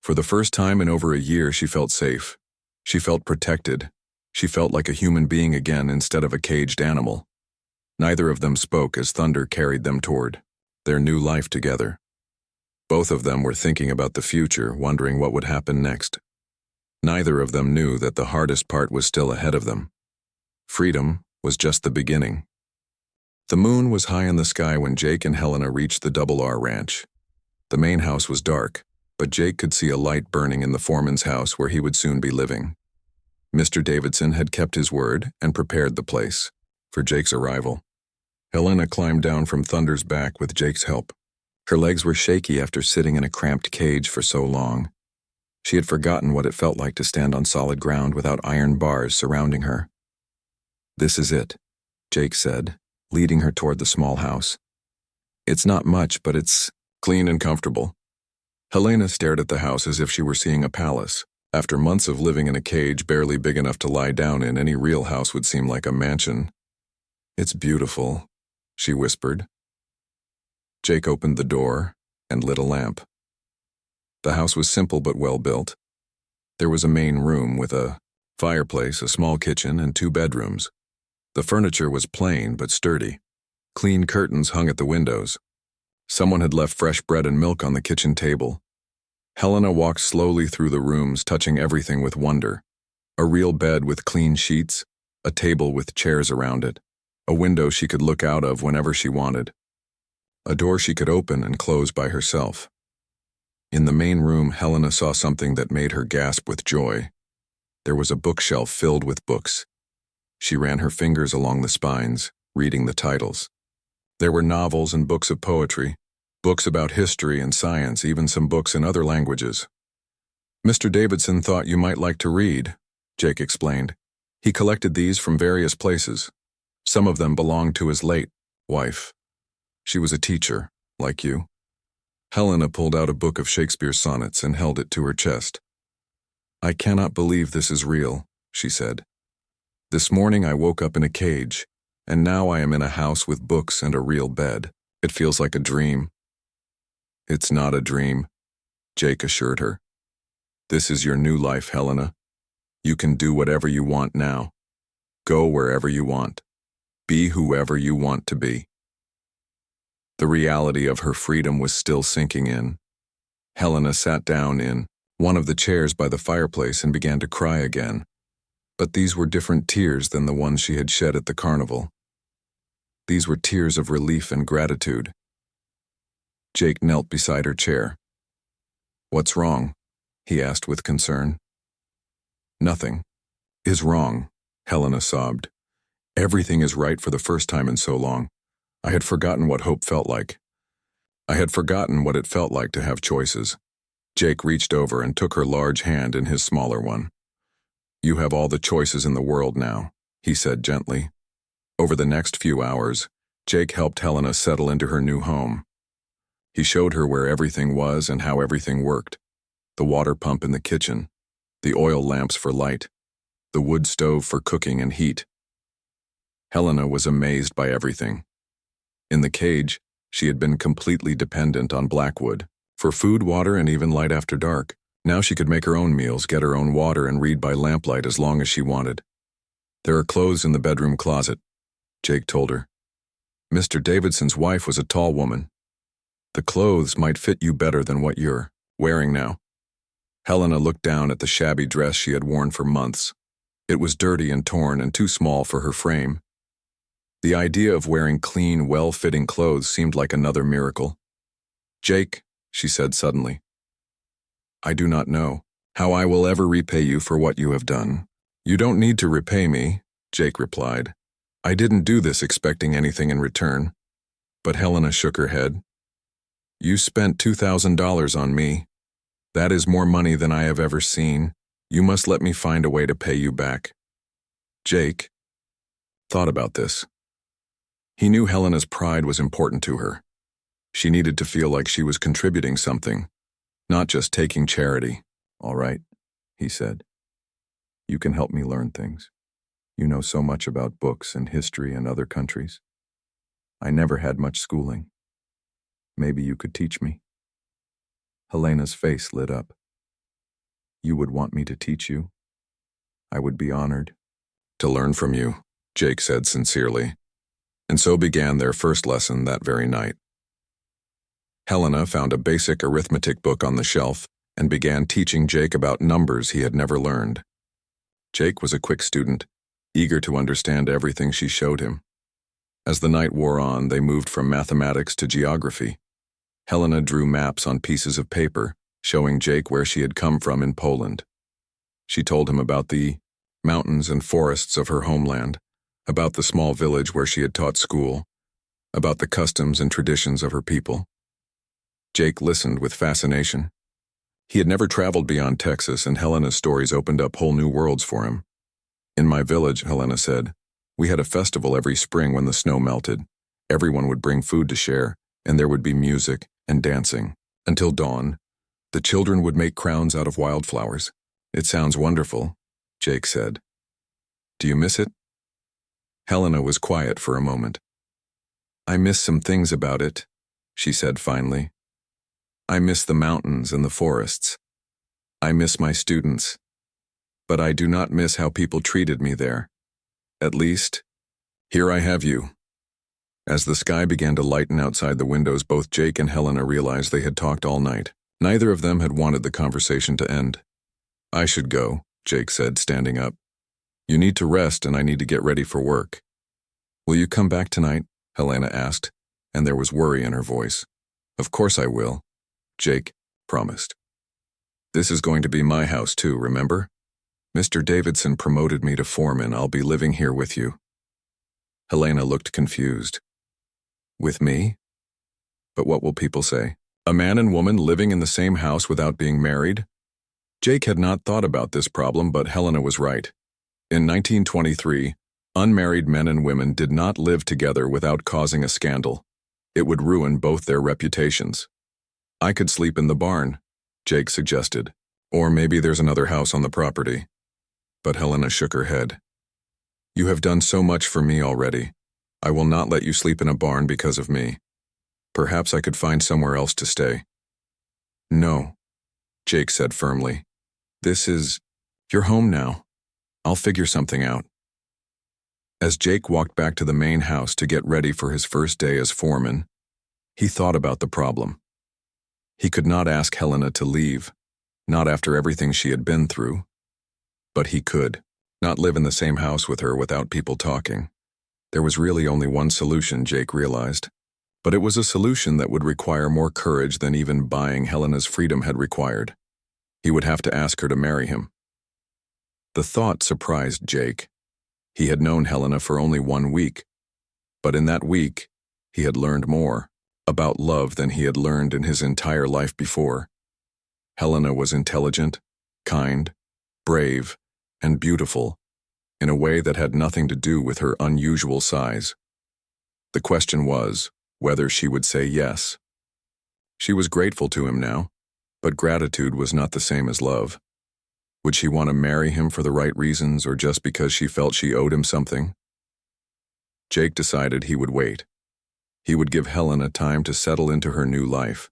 For the first time in over a year, she felt safe. She felt protected. She felt like a human being again instead of a caged animal. Neither of them spoke as Thunder carried them toward their new life together. Both of them were thinking about the future, wondering what would happen next. Neither of them knew that the hardest part was still ahead of them. Freedom was just the beginning. The moon was high in the sky when Jake and Helena reached the Double R Ranch. The main house was dark, but Jake could see a light burning in the foreman's house where he would soon be living. Mr. Davidson had kept his word and prepared the place for Jake's arrival. Helena climbed down from Thunder's back with Jake's help. Her legs were shaky after sitting in a cramped cage for so long. She had forgotten what it felt like to stand on solid ground without iron bars surrounding her. This is it, Jake said, leading her toward the small house. It's not much, but it's clean and comfortable. Helena stared at the house as if she were seeing a palace. After months of living in a cage barely big enough to lie down in, any real house would seem like a mansion. It's beautiful, she whispered. Jake opened the door and lit a lamp. The house was simple but well built. There was a main room with a fireplace, a small kitchen, and 2 bedrooms. The furniture was plain but sturdy. Clean curtains hung at the windows. Someone had left fresh bread and milk on the kitchen table. Helena walked slowly through the rooms, touching everything with wonder. A real bed with clean sheets, a table with chairs around it, a window she could look out of whenever she wanted, a door she could open and close by herself. In the main room, Helena saw something that made her gasp with joy. There was a bookshelf filled with books. She ran her fingers along the spines, reading the titles. There were novels and books of poetry, books about history and science, even some books in other languages. Mr. Davidson thought you might like to read, Jake explained. He collected these from various places. Some of them belonged to his late wife. She was a teacher, like you. Helena pulled out a book of Shakespeare's sonnets and held it to her chest. "I cannot believe this is real," she said. "This morning I woke up in a cage, and now I am in a house with books and a real bed. It feels like a dream." "It's not a dream," Jake assured her. "This is your new life, Helena. You can do whatever you want now. Go wherever you want. Be whoever you want to be." The reality of her freedom was still sinking in. Helena sat down in one of the chairs by the fireplace and began to cry again. But these were different tears than the ones she had shed at the carnival. These were tears of relief and gratitude. Jake knelt beside her chair. "What's wrong?" he asked with concern. "Nothing is wrong," Helena sobbed. "Everything is right for the first time in so long. I had forgotten what hope felt like. I had forgotten what it felt like to have choices." Jake reached over and took her large hand in his smaller one. "You have all the choices in the world now," he said gently. Over the next few hours, Jake helped Helena settle into her new home. He showed her where everything was and how everything worked. The water pump in the kitchen, the oil lamps for light, the wood stove for cooking and heat. Helena was amazed by everything. In the cage, she had been completely dependent on Blackwood for food, water, and even light after dark. Now she could make her own meals, get her own water, and read by lamplight as long as she wanted. "There are clothes in the bedroom closet," Jake told her. "Mr. Davidson's wife was a tall woman. The clothes might fit you better than what you're wearing now." Helena looked down at the shabby dress she had worn for months. It was dirty and torn and too small for her frame. The idea of wearing clean, well-fitting clothes seemed like another miracle. "Jake," she said suddenly, "I do not know how I will ever repay you for what you have done." "You don't need to repay me," Jake replied. "I didn't do this expecting anything in return." But Helena shook her head. "You spent $2,000 on me. That is more money than I have ever seen. You must let me find a way to pay you back." Jake thought about this. He knew Helena's pride was important to her. She needed to feel like she was contributing something, not just taking charity. "All right," he said. "You can help me learn things. You know so much about books and history and other countries. I never had much schooling. Maybe you could teach me." Helena's face lit up. "You would want me to teach you? I would be honored." "To learn from you," Jake said sincerely. And so began their first lesson that very night. Helena found a basic arithmetic book on the shelf and began teaching Jake about numbers he had never learned. Jake was a quick student, eager to understand everything she showed him. As the night wore on, they moved from mathematics to geography. Helena drew maps on pieces of paper, showing Jake where she had come from in Poland. She told him about the mountains and forests of her homeland, about the small village where she had taught school, about the customs and traditions of her people. Jake listened with fascination. He had never traveled beyond Texas, and Helena's stories opened up whole new worlds for him. "In my village," Helena said, "we had a festival every spring when the snow melted. Everyone would bring food to share, and there would be music and dancing. Until dawn, the children would make crowns out of wildflowers." "It sounds wonderful," Jake said. "Do you miss it?" Helena was quiet for a moment. "I miss some things about it," she said finally. "I miss the mountains and the forests. I miss my students. But I do not miss how people treated me there. At least, here I have you." As the sky began to lighten outside the windows, both Jake and Helena realized they had talked all night. Neither of them had wanted the conversation to end. "I should go," Jake said, standing up. "You need to rest, and I need to get ready for work." "Will you come back tonight?" Helena asked, and there was worry in her voice. "Of course I will," Jake promised. "This is going to be my house too, remember? Mr. Davidson promoted me to foreman. I'll be living here with you." Helena looked confused. "With me? But what will people say? A man and woman living in the same house without being married?" Jake had not thought about this problem, but Helena was right. In 1923, unmarried men and women did not live together without causing a scandal. It would ruin both their reputations. I could sleep in the barn, Jake suggested. Or maybe there's another house on the property. But Helena shook her head. You have done so much for me already. I will not let you sleep in a barn because of me. Perhaps I could find somewhere else to stay. No, Jake said firmly. This is your home now. I'll figure something out. As Jake walked back to the main house to get ready for his first day as foreman, he thought about the problem. He could not ask Helena to leave, not after everything she had been through. But he could not live in the same house with her without people talking. There was really only one solution, Jake realized. But it was a solution that would require more courage than even buying Helena's freedom had required. He would have to ask her to marry him. The thought surprised Jake. He had known Helena for only 1 week. But in that week, he had learned more about love than he had learned in his entire life before. Helena was intelligent, kind, brave, and beautiful, in a way that had nothing to do with her unusual size. The question was whether she would say yes. She was grateful to him now, but gratitude was not the same as love. Would she want to marry him for the right reasons or just because she felt she owed him something? Jake decided he would wait. He would give Helena time to settle into her new life,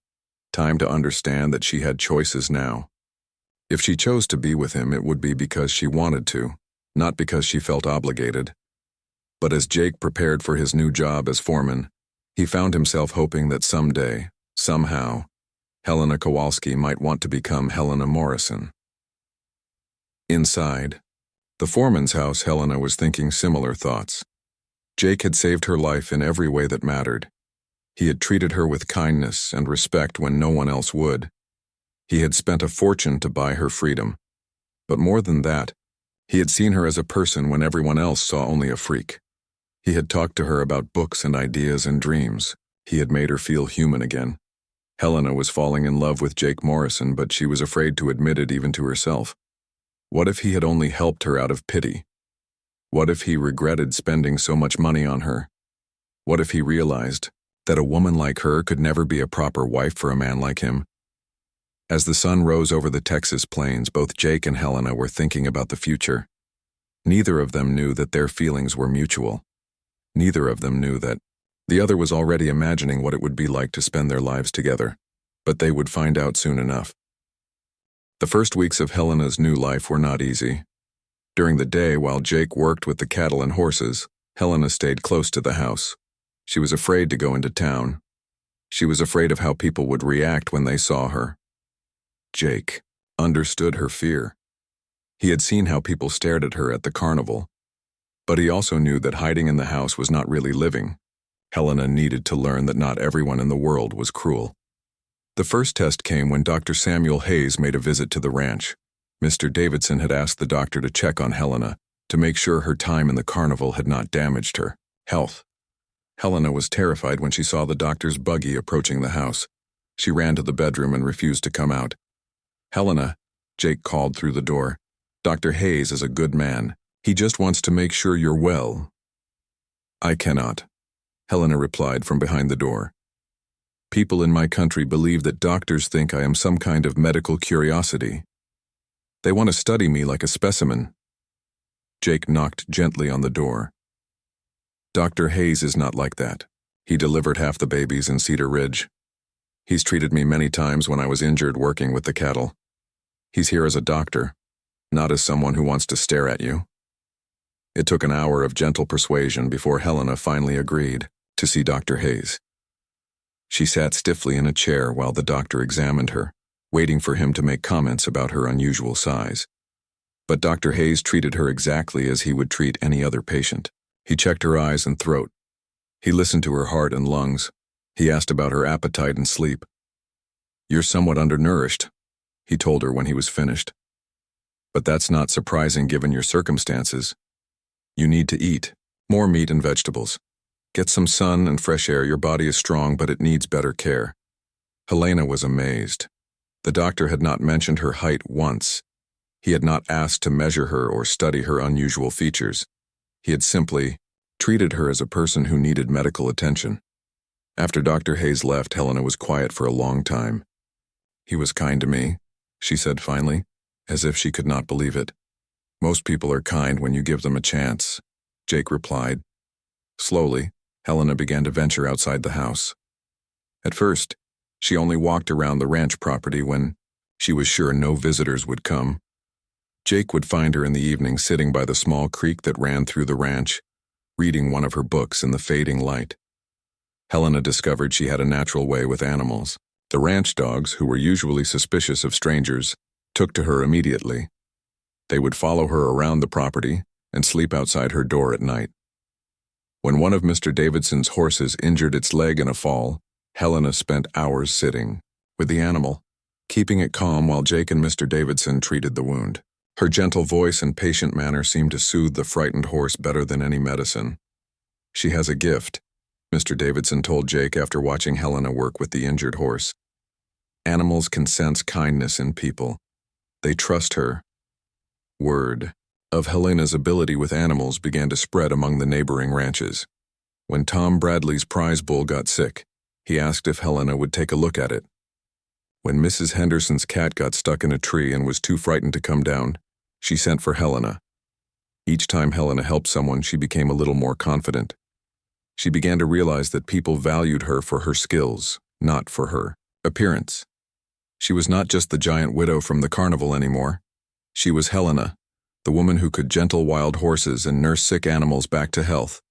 time to understand that she had choices now. If she chose to be with him, it would be because she wanted to, not because she felt obligated. But as Jake prepared for his new job as foreman, he found himself hoping that someday, somehow, Helena Kowalski might want to become Helena Morrison. Inside the foreman's house, Helena was thinking similar thoughts. Jake had saved her life in every way that mattered. He had treated her with kindness and respect when no one else would. He had spent a fortune to buy her freedom. But more than that, he had seen her as a person when everyone else saw only a freak. He had talked to her about books and ideas and dreams. He had made her feel human again. Helena was falling in love with Jake Morrison, but she was afraid to admit it even to herself. What if he had only helped her out of pity? What if he regretted spending so much money on her? What if he realized that a woman like her could never be a proper wife for a man like him? As the sun rose over the Texas plains, both Jake and Helena were thinking about the future. Neither of them knew that their feelings were mutual. Neither of them knew that the other was already imagining what it would be like to spend their lives together. But they would find out soon enough. The first weeks of Helena's new life were not easy. During the day, while Jake worked with the cattle and horses, Helena stayed close to the house. She was afraid to go into town. She was afraid of how people would react when they saw her. Jake understood her fear. He had seen how people stared at her at the carnival. But he also knew that hiding in the house was not really living. Helena needed to learn that not everyone in the world was cruel. The first test came when Dr. Samuel Hayes made a visit to the ranch. Mr. Davidson had asked the doctor to check on Helena to make sure her time in the carnival had not damaged her health. Helena was terrified when she saw the doctor's buggy approaching the house. She ran to the bedroom and refused to come out. Helena, Jake called through the door. Dr. Hayes is a good man. He just wants to make sure you're well. I cannot, Helena replied from behind the door. People in my country believe that doctors think I am some kind of medical curiosity. They want to study me like a specimen. Jake knocked gently on the door. Dr. Hayes is not like that. He delivered half the babies in Cedar Ridge. He's treated me many times when I was injured working with the cattle. He's here as a doctor, not as someone who wants to stare at you. It took an hour of gentle persuasion before Helena finally agreed to see Dr. Hayes. She sat stiffly in a chair while the doctor examined her, waiting for him to make comments about her unusual size. But Dr. Hayes treated her exactly as he would treat any other patient. He checked her eyes and throat. He listened to her heart and lungs. He asked about her appetite and sleep. You're somewhat undernourished, he told her when he was finished. But that's not surprising given your circumstances. You need to eat more meat and vegetables. Get some sun and fresh air. Your body is strong, but it needs better care. Helena was amazed. The doctor had not mentioned her height once. He had not asked to measure her or study her unusual features. He had simply treated her as a person who needed medical attention. After Dr. Hayes left, Helena was quiet for a long time. He was kind to me, she said finally, as if she could not believe it. Most people are kind when you give them a chance, Jake replied. Slowly, Helena began to venture outside the house. At first, she only walked around the ranch property when she was sure no visitors would come. Jake would find her in the evening sitting by the small creek that ran through the ranch, reading one of her books in the fading light. Helena discovered she had a natural way with animals. The ranch dogs, who were usually suspicious of strangers, took to her immediately. They would follow her around the property and sleep outside her door at night. When one of Mr. Davidson's horses injured its leg in a fall, Helena spent hours sitting with the animal, keeping it calm while Jake and Mr. Davidson treated the wound. Her gentle voice and patient manner seemed to soothe the frightened horse better than any medicine. She has a gift, Mr. Davidson told Jake after watching Helena work with the injured horse. Animals can sense kindness in people. They trust her. Word of Helena's ability with animals began to spread among the neighboring ranches. When Tom Bradley's prize bull got sick, he asked if Helena would take a look at it. When Mrs. Henderson's cat got stuck in a tree and was too frightened to come down, she sent for Helena. Each time Helena helped someone, she became a little more confident. She began to realize that people valued her for her skills, not for her appearance. She was not just the giant widow from the carnival anymore. She was Helena, the woman who could gentle wild horses and nurse sick animals back to health.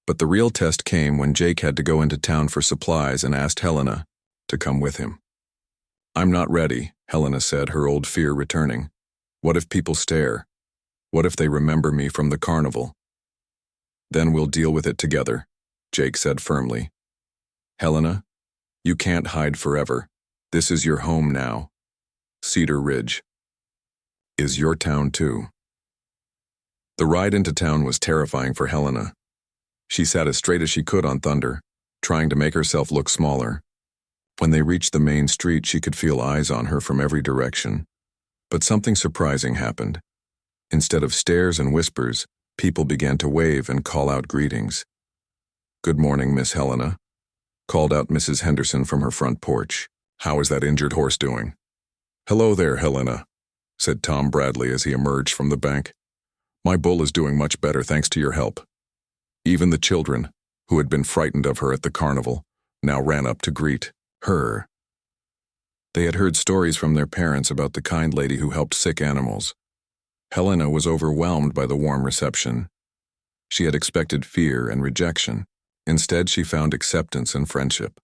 But the real test came when Jake had to go into town for supplies and asked Helena to come with him. "I'm not ready," Helena said, her old fear returning. "What if people stare? What if they remember me from the carnival?" "Then we'll deal with it together," Jake said firmly. "Helena, you can't hide forever. This is your home now. Cedar Ridge is your town too." The ride into town was terrifying for Helena. She sat as straight as she could on Thunder, trying to make herself look smaller. When they reached the main street, she could feel eyes on her from every direction. But something surprising happened. Instead of stares and whispers, people began to wave and call out greetings. "Good morning, Miss Helena," called out Mrs. Henderson from her front porch. "How is that injured horse doing?" "Hello there, Helena," said Tom Bradley as he emerged from the bank. "My bull is doing much better thanks to your help." Even the children, who had been frightened of her at the carnival, now ran up to greet her. They had heard stories from their parents about the kind lady who helped sick animals. Helena was overwhelmed by the warm reception. She had expected fear and rejection. Instead, she found acceptance and friendship.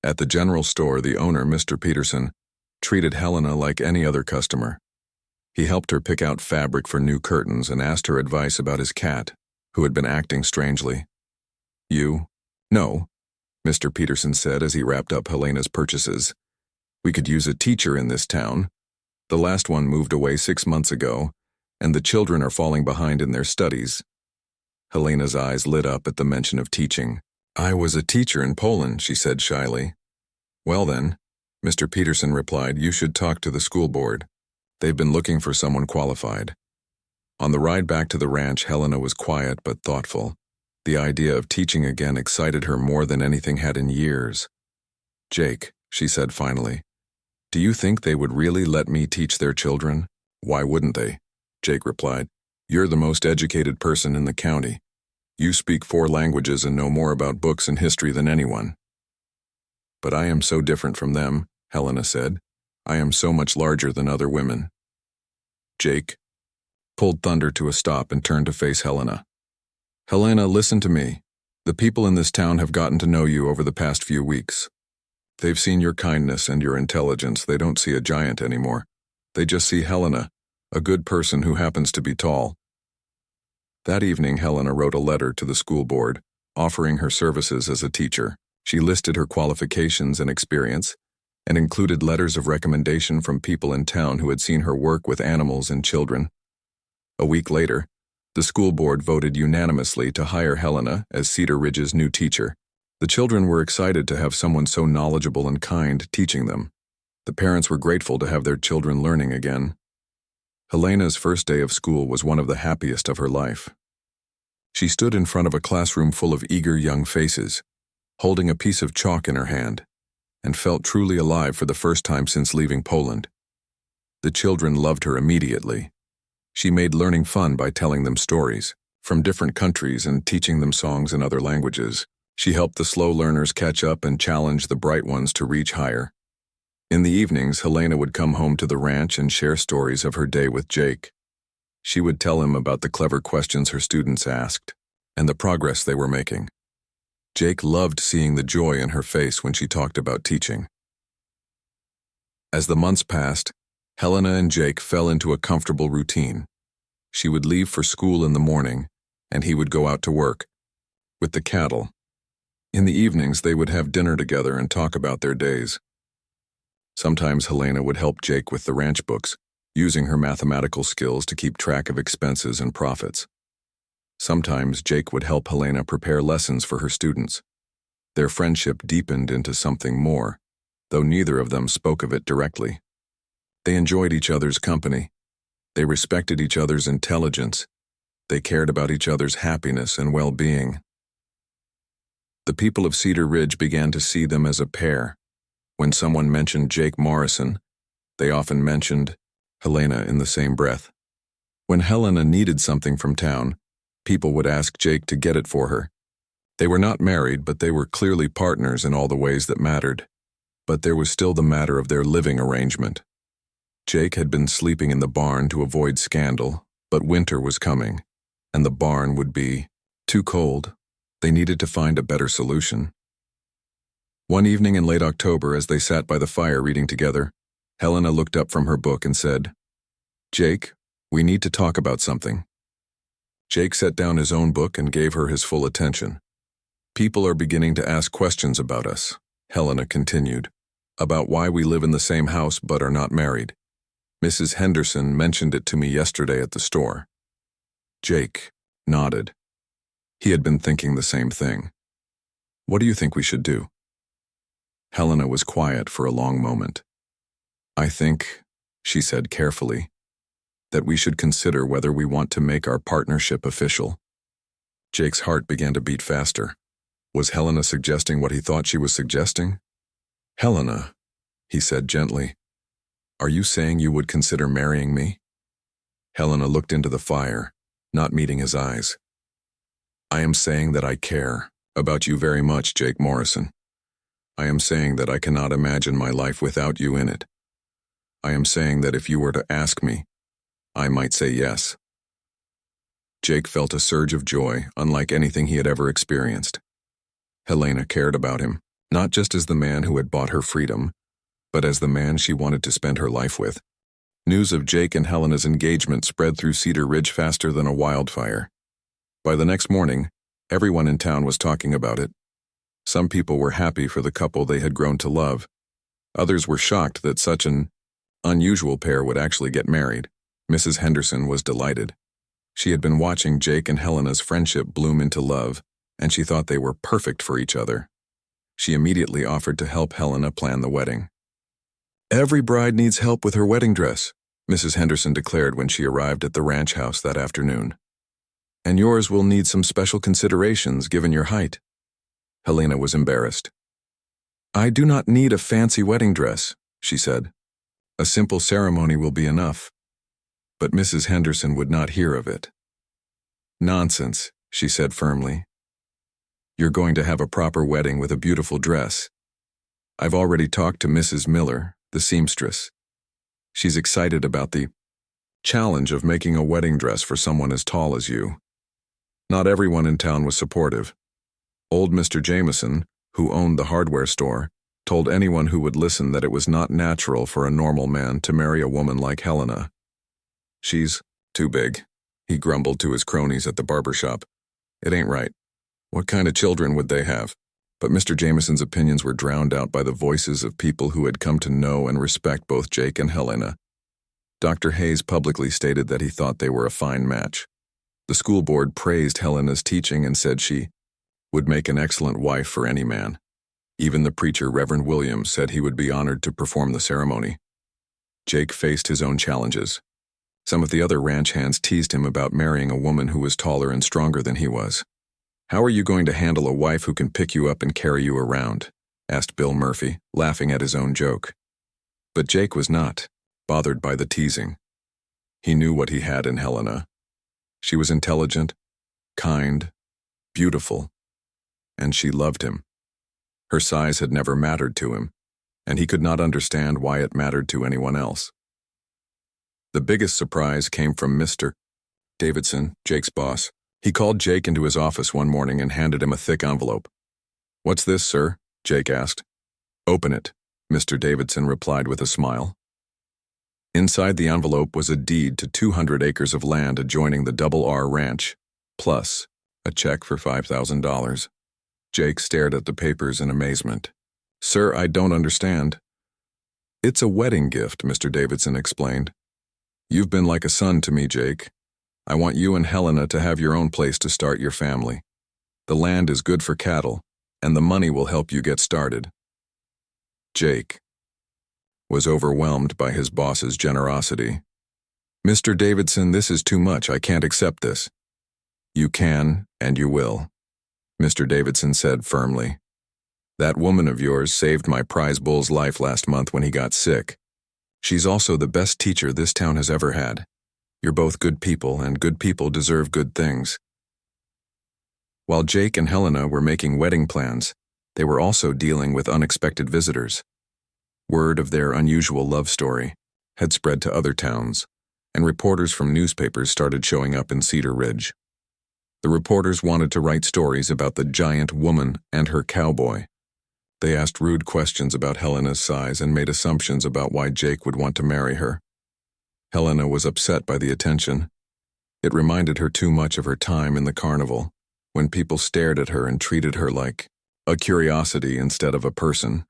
At the general store, the owner, Mr. Peterson, treated Helena like any other customer. He helped her pick out fabric for new curtains and asked her advice about his cat, who had been acting strangely. "You?" "No," Mr. Peterson said as he wrapped up Helena's purchases. "We could use a teacher in this town. The last one moved away 6 months ago, and the children are falling behind in their studies." Helena's eyes lit up at the mention of teaching. "I was a teacher in Poland," she said shyly. "Well then," Mr. Peterson replied, "you should talk to the school board. They've been looking for someone qualified." On the ride back to the ranch, Helena was quiet but thoughtful. The idea of teaching again excited her more than anything had in years. "Jake," she said finally, "do you think they would really let me teach their children?" "Why wouldn't they?" Jake replied. "You're the most educated person in the county. You speak 4 languages and know more about books and history than anyone." "But I am so different from them," Helena said. "I am so much larger than other women." Jake pulled Thunder to a stop and turned to face Helena. "Helena, listen to me. The people in this town have gotten to know you over the past few weeks. They've seen your kindness and your intelligence. They don't see a giant anymore. They just see Helena, a good person who happens to be tall." That evening, Helena wrote a letter to the school board, offering her services as a teacher. She listed her qualifications and experience, and included letters of recommendation from people in town who had seen her work with animals and children. A week later, the school board voted unanimously to hire Helena as Cedar Ridge's new teacher. The children were excited to have someone so knowledgeable and kind teaching them. The parents were grateful to have their children learning again. Helena's first day of school was one of the happiest of her life. She stood in front of a classroom full of eager young faces, holding a piece of chalk in her hand. and felt truly alive for the first time since leaving Poland. The children loved her immediately. She made learning fun by telling them stories from different countries and teaching them songs in other languages. She helped the slow learners catch up and challenged the bright ones to reach higher. In the evenings, Helena would come home to the ranch and share stories of her day with Jake. She would tell him about the clever questions her students asked and the progress they were making. Jake loved seeing the joy in her face when she talked about teaching. As the months passed, Helena and Jake fell into a comfortable routine. She would leave for school in the morning, and he would go out to work with the cattle. In the evenings, they would have dinner together and talk about their days. Sometimes Helena would help Jake with the ranch books, using her mathematical skills to keep track of expenses and profits. Sometimes Jake would help Helena prepare lessons for her students. Their friendship deepened into something more, though neither of them spoke of it directly. They enjoyed each other's company. They respected each other's intelligence. They cared about each other's happiness and well-being. The people of Cedar Ridge began to see them as a pair. When someone mentioned Jake Morrison, they often mentioned Helena in the same breath. When Helena needed something from town, people would ask Jake to get it for her. They were not married, but they were clearly partners in all the ways that mattered. But there was still the matter of their living arrangement. Jake had been sleeping in the barn to avoid scandal, but winter was coming, and the barn would be too cold. They needed to find a better solution. One evening in late October, as they sat by the fire reading together, Helena looked up from her book and said, "Jake, we need to talk about something." Jake set down his own book and gave her his full attention. "People are beginning to ask questions about us," Helena continued, "about why we live in the same house but are not married. Mrs. Henderson mentioned it to me yesterday at the store." Jake nodded. He had been thinking the same thing. "What do you think we should do?" Helena was quiet for a long moment. "I think," she said carefully, "that we should consider whether we want to make our partnership official." Jake's heart began to beat faster. Was Helena suggesting what he thought she was suggesting? "Helena," he said gently, "are you saying you would consider marrying me?" Helena looked into the fire, not meeting his eyes. "I am saying that I care about you very much, Jake Morrison. I am saying that I cannot imagine my life without you in it. I am saying that if you were to ask me, I might say yes." Jake felt a surge of joy, unlike anything he had ever experienced. Helena cared about him, not just as the man who had bought her freedom, but as the man she wanted to spend her life with. News of Jake and Helena's engagement spread through Cedar Ridge faster than a wildfire. By the next morning, everyone in town was talking about it. Some people were happy for the couple they had grown to love. Others were shocked that such an unusual pair would actually get married. Mrs. Henderson was delighted. She had been watching Jake and Helena's friendship bloom into love, and she thought they were perfect for each other. She immediately offered to help Helena plan the wedding. "Every bride needs help with her wedding dress," Mrs. Henderson declared when she arrived at the ranch house that afternoon. "And yours will need some special considerations given your height." Helena was embarrassed. "I do not need a fancy wedding dress," she said. "A simple ceremony will be enough." But Mrs. Henderson would not hear of it. "Nonsense," she said firmly. "You're going to have a proper wedding with a beautiful dress. I've already talked to Mrs. Miller, the seamstress. She's excited about the challenge of making a wedding dress for someone as tall as you." Not everyone in town was supportive. Old Mr. Jameson, who owned the hardware store, told anyone who would listen that it was not natural for a normal man to marry a woman like Helena. "She's too big," he grumbled to his cronies at the barber shop. "It ain't right. What kind of children would they have?" But Mr. Jameson's opinions were drowned out by the voices of people who had come to know and respect both Jake and Helena. Dr. Hayes publicly stated that he thought they were a fine match. The school board praised Helena's teaching and said she would make an excellent wife for any man. Even the preacher, Reverend Williams, said he would be honored to perform the ceremony. Jake faced his own challenges. Some of the other ranch hands teased him about marrying a woman who was taller and stronger than he was. "How are you going to handle a wife who can pick you up and carry you around?" asked Bill Murphy, laughing at his own joke. But Jake was not bothered by the teasing. He knew what he had in Helena. She was intelligent, kind, beautiful, and she loved him. Her size had never mattered to him, and he could not understand why it mattered to anyone else. The biggest surprise came from Mr. Davidson, Jake's boss. He called Jake into his office one morning and handed him a thick envelope. "What's this, sir?" Jake asked. "Open it," Mr. Davidson replied with a smile. Inside the envelope was a deed to 200 acres of land adjoining the Double R Ranch, plus a check for $5,000. Jake stared at the papers in amazement. "Sir, I don't understand." "It's a wedding gift," Mr. Davidson explained. "You've been like a son to me, Jake. I want you and Helena to have your own place to start your family. The land is good for cattle, and the money will help you get started." Jake was overwhelmed by his boss's generosity. "Mr. Davidson, this is too much. I can't accept this." "You can, and you will," Mr. Davidson said firmly. "That woman of yours saved my prize bull's life last month when he got sick. She's also the best teacher this town has ever had. You're both good people, and good people deserve good things." While Jake and Helena were making wedding plans, they were also dealing with unexpected visitors. Word of their unusual love story had spread to other towns, and reporters from newspapers started showing up in Cedar Ridge. The reporters wanted to write stories about the giant woman and her cowboy. They asked rude questions about Helena's size and made assumptions about why Jake would want to marry her. Helena was upset by the attention. It reminded her too much of her time in the carnival, when people stared at her and treated her like a curiosity instead of a person.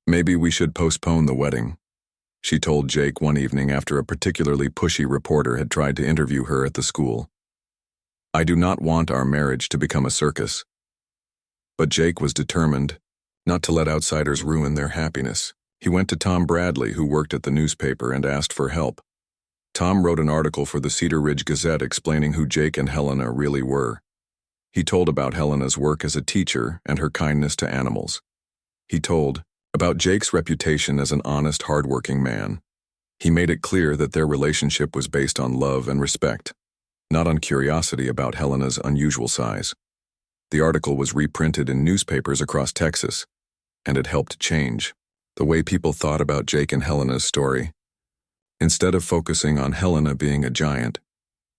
"Maybe we should postpone the wedding," she told Jake one evening after a particularly pushy reporter had tried to interview her at the school. "I do not want our marriage to become a circus." But Jake was determined not to let outsiders ruin their happiness. He went to Tom Bradley, who worked at the newspaper, and asked for help. Tom wrote an article for the Cedar Ridge Gazette explaining who Jake and Helena really were. He told about Helena's work as a teacher and her kindness to animals. He told about Jake's reputation as an honest, hard-working man. He made it clear that their relationship was based on love and respect, not on curiosity about Helena's unusual size. The article was reprinted in newspapers across Texas, and it helped change the way people thought about Jake and Helena's story. Instead of focusing on Helena being a giant,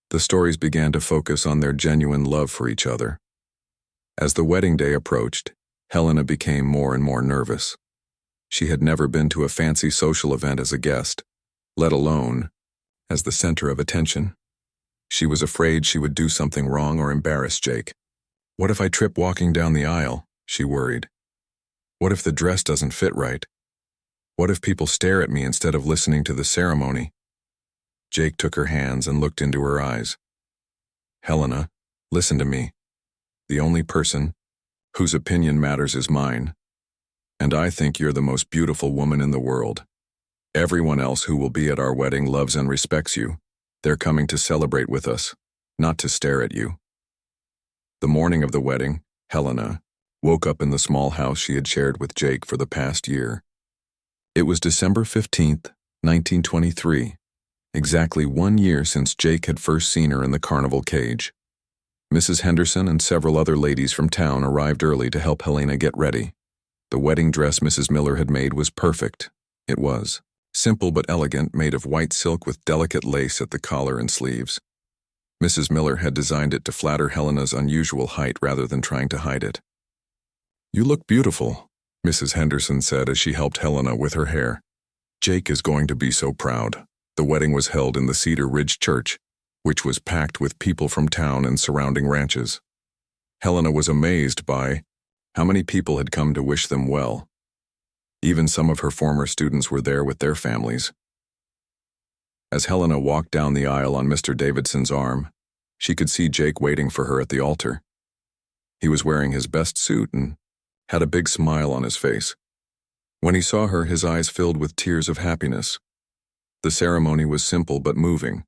the stories began to focus on their genuine love for each other. As the wedding day approached, Helena became more and more nervous. She had never been to a fancy social event as a guest, let alone as the center of attention. She was afraid she would do something wrong or embarrass Jake. "What if I trip walking down the aisle?" she worried. "What if the dress doesn't fit right? What if people stare at me instead of listening to the ceremony?" Jake took her hands and looked into her eyes. "Helena, listen to me. The only person whose opinion matters is mine. And I think you're the most beautiful woman in the world. Everyone else who will be at our wedding loves and respects you. They're coming to celebrate with us, not to stare at you." The morning of the wedding, Helena woke up in the small house she had shared with Jake for the past year. It was December 15th, 1923, exactly 1 year since Jake had first seen her in the carnival cage. Mrs. Henderson and several other ladies from town arrived early to help Helena get ready. The wedding dress Mrs. Miller had made was perfect. It was simple but elegant, made of white silk with delicate lace at the collar and sleeves. Mrs. Miller had designed it to flatter Helena's unusual height rather than trying to hide it. "You look beautiful," Mrs. Henderson said as she helped Helena with her hair. "Jake is going to be so proud." The wedding was held in the Cedar Ridge Church, which was packed with people from town and surrounding ranches. Helena was amazed by how many people had come to wish them well. Even some of her former students were there with their families. As Helena walked down the aisle on Mr. Davidson's arm, she could see Jake waiting for her at the altar. He was wearing his best suit and had a big smile on his face. When he saw her, his eyes filled with tears of happiness. The ceremony was simple but moving.